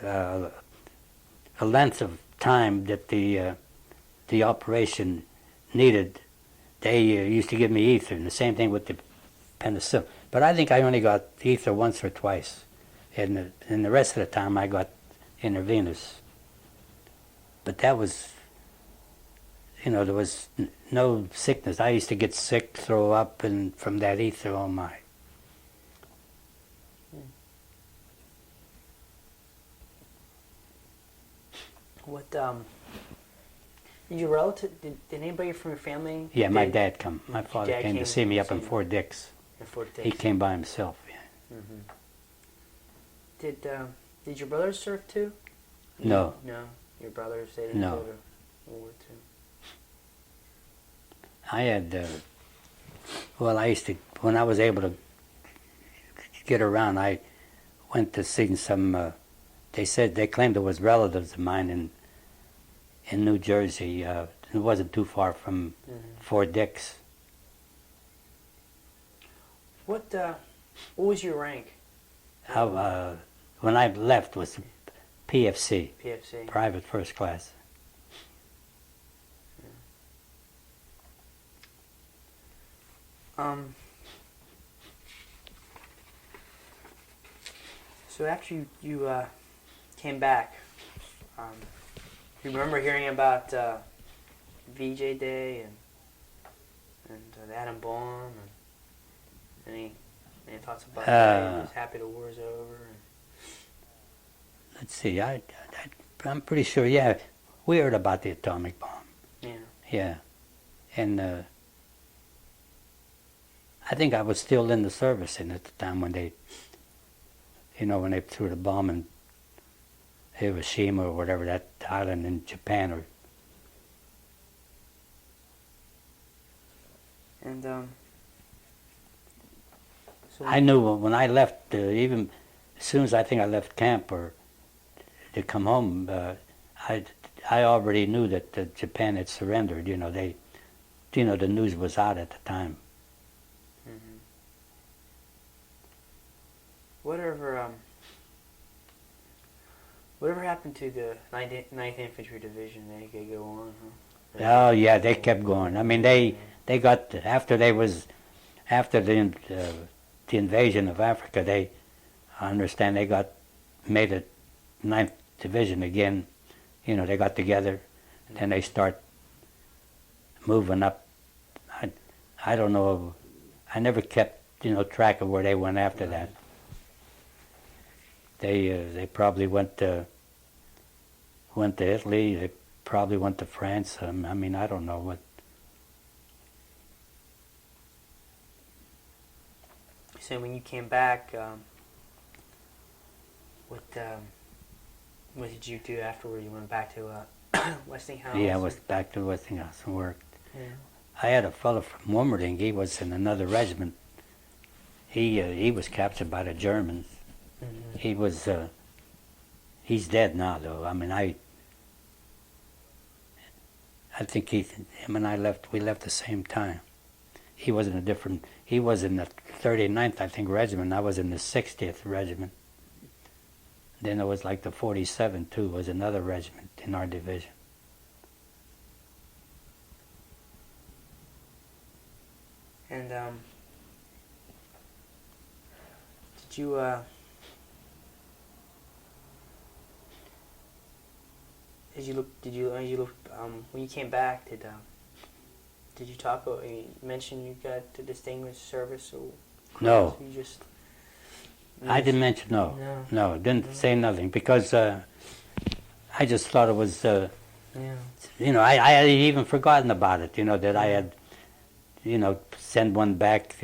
a length of time that the operation needed. They used to give me ether, and the same thing with the penicillin. But I think I only got ether once or twice, and the rest of the time I got intravenous. But that was, there was no sickness. I used to get sick, throw up, and from that ether, oh my. What, did your relative, did anybody from your family? Yeah, my dad come. My father Dad came to see me up in Fort Dix. In Fort Dix. He came by himself, yeah. Mm-hmm. Did your brothers serve too? No. No, your brothers, they didn't No. go to World War II. I had, I used to, when I was able to get around, went to see some. They claimed it was relatives of mine in New Jersey. It wasn't too far from Fort Dix. What was your rank? When I left was PFC, PFC. Private First Class. So after you came back, you remember hearing about VJ Day and the atom bomb, and any thoughts about that? You're just happy the war's over. Let's see. I'm pretty sure. Yeah, we heard about the atomic bomb. Yeah. Yeah, and I think I was still in the service at the time when they threw the bomb in Hiroshima or whatever, that island in Japan. And so I knew when I left, even as soon as I think I left camp or to come home, I already knew that Japan had surrendered. The news was out at the time. Mm-hmm. Whatever happened to the 9th Infantry Division? They could go on, huh? Oh yeah, they kept going. I mean, they got after the invasion of Africa. I understand they made a 9th Division again. They got together, and then they start moving up. I don't know. I never kept track of where they went after that. They probably went to Italy. They probably went to France. I mean, I don't know what. So when you came back, what did you do afterward? You went back to Westinghouse? Yeah, I was back to Westinghouse and worked. Yeah. I had a fellow from Wilmerding. He was in another regiment. He was captured by the Germans. Mm-hmm. He was. He's dead now, though. I mean, I think him and I left. We left the same time. He was in a different. He was in the 39th, I think, regiment. I was in the 60th regiment. Then it was like the 47th too. Was another regiment in our division. And did you when you came back, did you talk about, you mentioned you got the distinguished service or No. you just I didn't mention no, didn't say nothing because I just thought it was yeah. I had even forgotten about it, that I had send one back.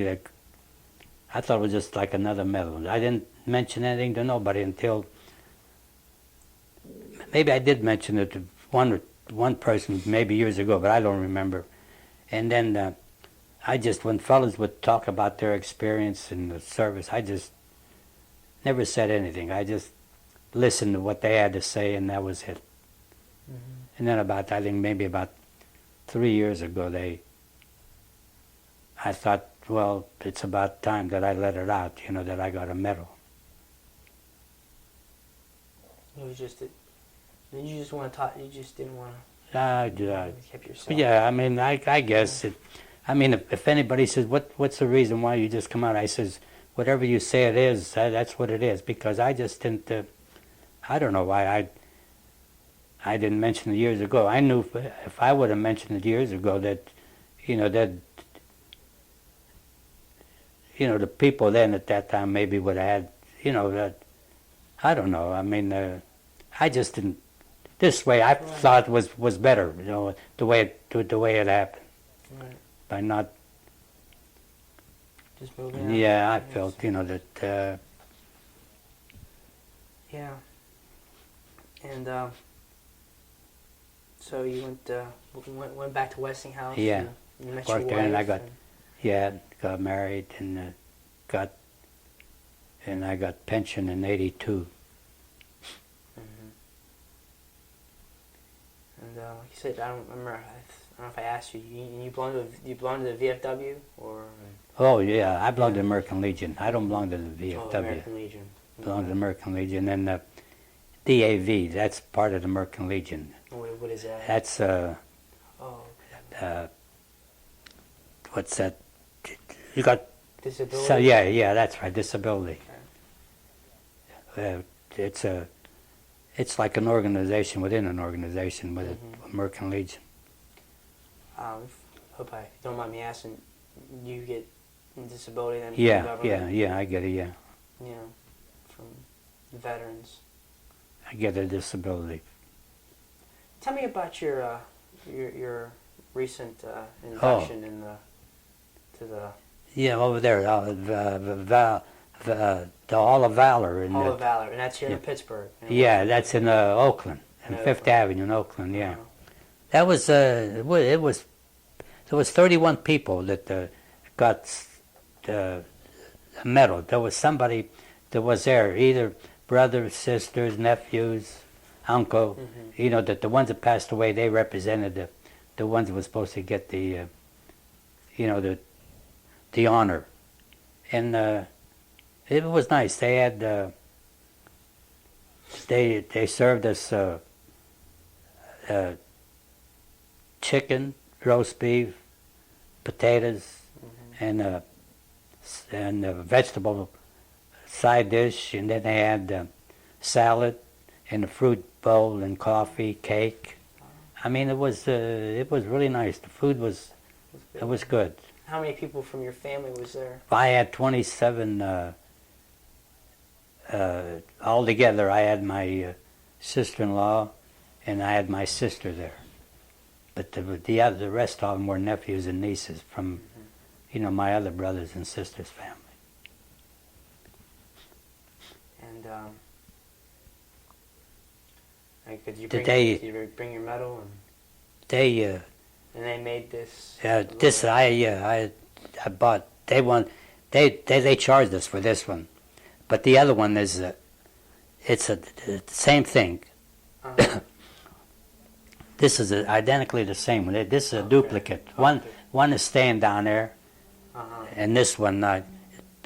I thought it was just like another medal. I didn't mention anything to nobody until maybe I did mention it to one person maybe years ago, but I don't remember. And then I just, when fellas would talk about their experience in the service, I just never said anything. I just listened to what they had to say, and that was it. Mm-hmm. And then I think maybe about 3 years ago, I thought, well, it's about time that I let it out, that I got a medal. It was just that you just want to talk. You just didn't want to. You kept yourself. Yeah, I mean, I guess it. I mean, if anybody says what's the reason why you just come out, I says whatever you say it is, that's what it is. Because I just didn't. I don't know why I didn't mention it years ago. I knew if I would have mentioned it years ago that, the people then at that time maybe would have had, that. I don't know. I mean, I just didn't. This way, I thought was better. The way it happened. Right. By not. Just moving on. Yeah, I felt that. Yeah. And so you went back to Westinghouse. Yeah. You met Worked your there, and I wife. got married and got and I got pension in '82. And like you said, I don't remember. I don't know if I asked you. You belong to the VFW or? Oh yeah, I belong to the American Legion. I don't belong to the VFW. Oh, American Legion. Belong to the American Legion, and DAV. That's part of the American Legion. What is that? That's Oh. What's that? You got Disability. so yeah, that's right. Disability. It's like an organization within an organization with the American Legion. Hope I don't mind me asking. You get disability then? From the Yeah, government? I get it. Yeah, You know, from the veterans. I get a disability. Tell me about your recent induction in to the Yeah, over there, the Hall of Valor. Hall of Valor, and that's here in Pittsburgh. Yeah, that's in Oakland, in Fifth Avenue in Oakland. Yeah, that was there was 31 people that got a medal. There was somebody that was there, either brothers, sisters, nephews, uncle. You know, that the ones that passed away, they represented the ones that were supposed to get the the honor, and it was nice. They had they served us chicken, roast beef, potatoes, and a vegetable side dish, and then they had salad and a fruit bowl and coffee, cake. I mean, it was really nice. The food was good. How many people from your family was there? I had 27 altogether. I had my sister-in-law, and I had my sister there. But the rest of them were nephews and nieces from, my other brothers and sisters' family. And did you bring your medal? And They they made this. this I bought. They charged us for this one, but the other one is it's the same thing. This is identically the same one. This is a duplicate. One is staying down there, and this one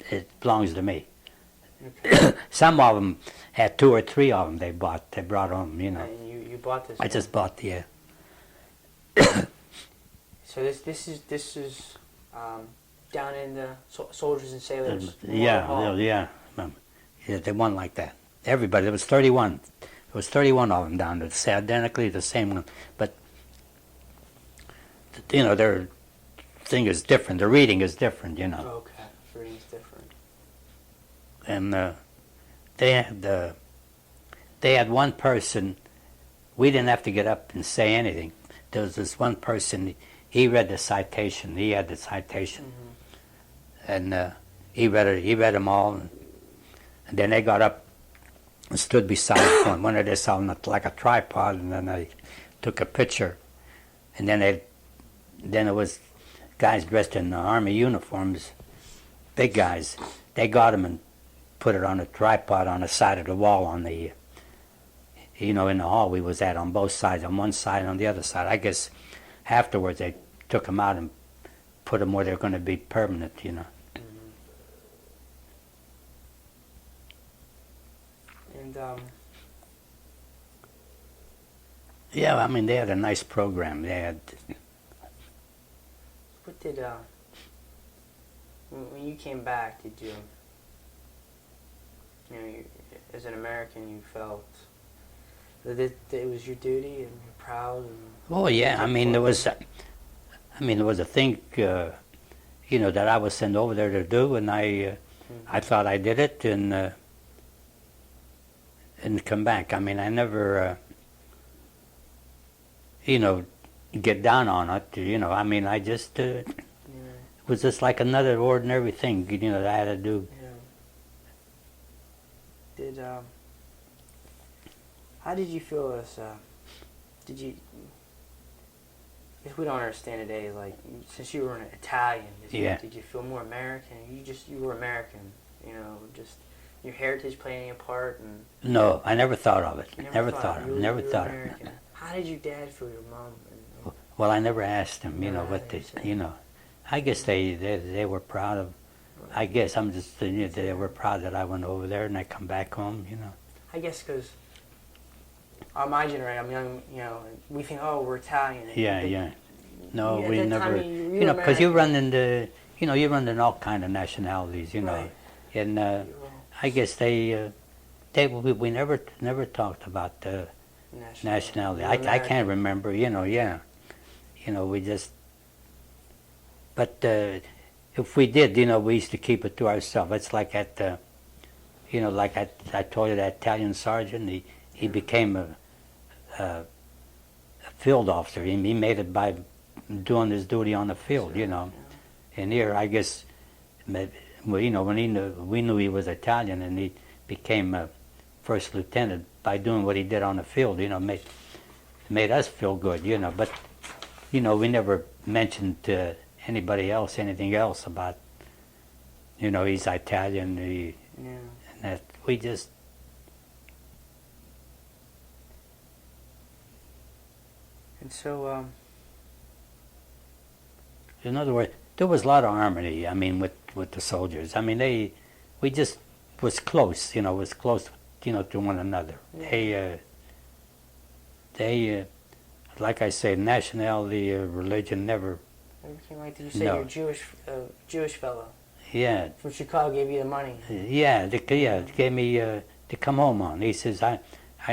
it belongs to me. Okay. Some of them had 2 or 3 of them. They brought home. You bought this. I just bought the. So this is down in the Soldiers and Sailors. Yeah. They won like that. Everybody. There was 31. There was 31 of them down there. It's identically the same one, but their thing is different. The reading is different. Okay, reading's different. And they had one person. We didn't have to get up and say anything. There was this one person. He read the citation. He had the citation, and he read them all. And then they got up and stood beside one of this on like a tripod, and then they took a picture. And then it was guys dressed in army uniforms, big guys. They got him and put it on a tripod on the side of the wall on the, in the hall we was at, on both sides, on one side and on the other side. I guess afterwards they took them out and put them where they're going to be permanent, And yeah, I mean, they had a nice program. They had. What did when you came back? Did you, as an American, you felt that it was your duty and you're proud? And oh yeah, I mean there was a thing, that I was sent over there to do, and I thought I did it and come back. I mean, I never. Get down on it, I mean, I just, it was just like another ordinary thing, that I had to do. Yeah. How did you feel if we don't understand today, like, since you were an Italian, did you feel more American? You were American, your heritage play any part? And No, I never thought of it. you Never thought of you it. were- Never you were thought of American. it. How did your dad feel, your mom? And, Well, I never asked them, Never what they, asked. I guess they were proud of, I guess I'm just, they were proud that I went over there and I come back home, I guess because my generation, I'm young, we think, oh, we're Italian. Yeah, But yeah. No, at we that never, time, you because you American. run into, you run into all kind of nationalities, Right. and You're I guess we never talked about the nationality. You're I American. can't remember, yeah. We just, but if we did, we used to keep it to ourselves. It's like at, like I told you, that Italian sergeant, he became a field officer. He made it by doing his duty on the field, Yeah. And here, I guess, when we knew he was Italian, and he became a first lieutenant by doing what he did on the field. Made us feel good, But we never mentioned to anybody else anything else about, he's Italian. Yeah. And that we just. And so, In other words, there was a lot of harmony. I mean, with the soldiers. I mean, we just was close. Was close. To one another. Yeah. They, like I say, nationality, religion, never. everything like that. You say No. you're Jewish fellow Yeah, from Chicago gave you the money. they gave me to come home on. He says, I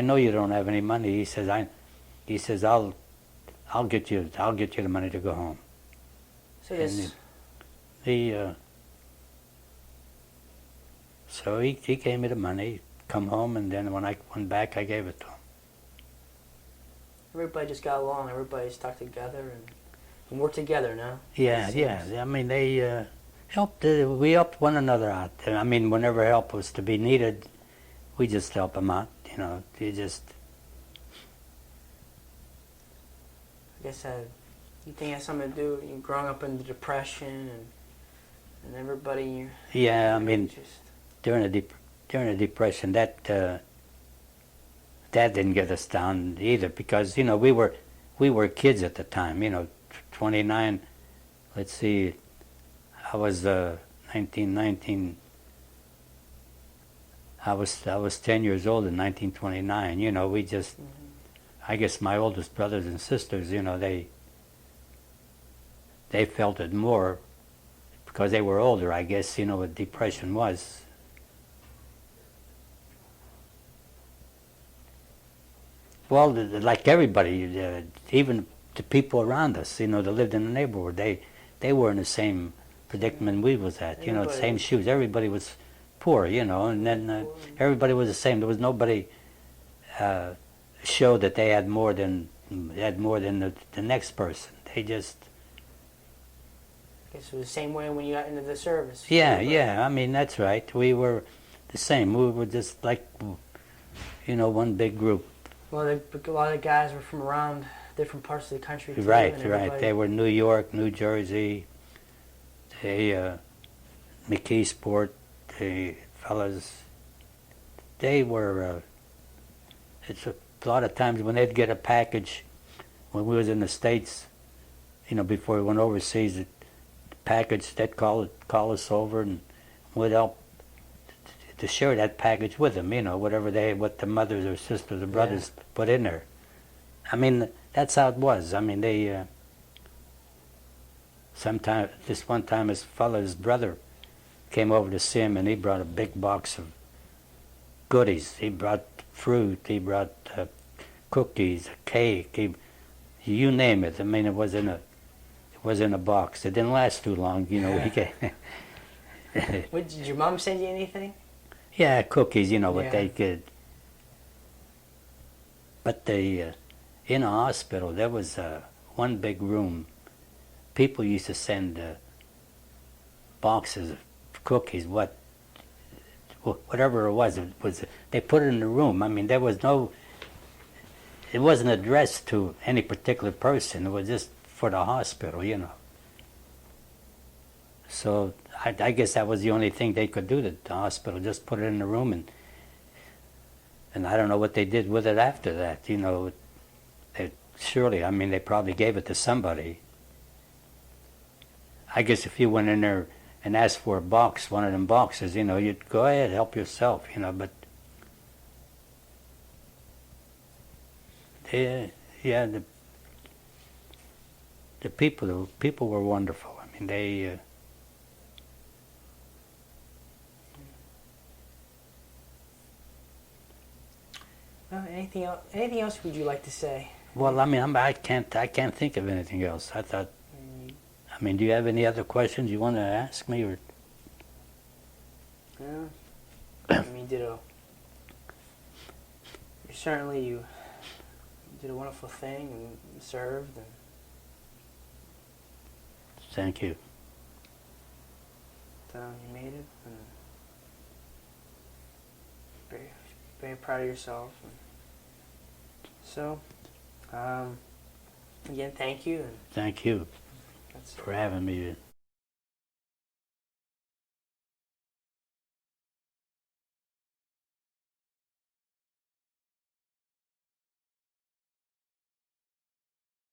know you don't have any money. He says, I'll get you the money to go home. So this, And so he gave me the money, come home, and then when I went back, I gave it to him. everybody just got along. Everybody stuck together and worked together. No. Yeah, yeah. I mean, they helped. We helped one another out. I mean, whenever help was to be needed, we just help them out. You just. I guess you think it has something to do. You growing up in the Depression and everybody. Yeah, I mean, Just, during the Depression, that didn't get us down either, because we were kids at the time. 29. Let's see, I was 19. I was 10 years old in 1929. We just. I guess my oldest brothers and sisters, they felt it more because they were older. I guess what depression was. Well, like everybody, even the people around us, that lived in the neighborhood, they were in the same predicament we was at. The same shoes. Everybody was poor, and then everybody was the same. There was nobody showed that they had more than the next person. They just. I guess it was the same way when you got into the service. Yeah, Everybody- yeah. I mean, that's right. We were the same. We were just like, one big group. Well, a lot of guys were from around different parts of the country. Too, Right, and right. everybody- They were New York, New Jersey. They, McKeesport, the fellas. They were. It's a lot of times when they'd get a package, when we was in the States, before we went overseas, the package, they'd call us over and we'd help to share that package with them, what the mothers or sisters or brothers put in there. I mean, that's how it was. I mean, they, this one time his brother came over to see him, and he brought a big box of goodies. He brought fruit, he brought cookies, a cake, you name it. I mean, it was in a box. It didn't last too long, What, did your mom send you anything? Yeah, cookies, what Yeah. they could. But in a hospital, there was one big room. People used to send boxes of cookies, whatever it was. They put it in the room. I mean, it wasn't addressed to any particular person. It was just for the hospital, So I guess that was the only thing they could do to the hospital, just put it in the room, and I don't know what they did with it after that. You know, surely, I mean, they probably gave it to somebody. I guess if you went in there and asked for a box, one of them boxes, you know, you'd go ahead, help yourself, you know, but yeah, the people were wonderful. I mean, they Anything else would you like to say? well, I mean, I can't think of anything else. I thought, I mean, do you have any other questions you want to ask me, or? Yeah. I mean, you did a wonderful thing and served, and Thank you. you made it, and very, very proud of yourself. And so, again, thank you. And Thank you that's for having me.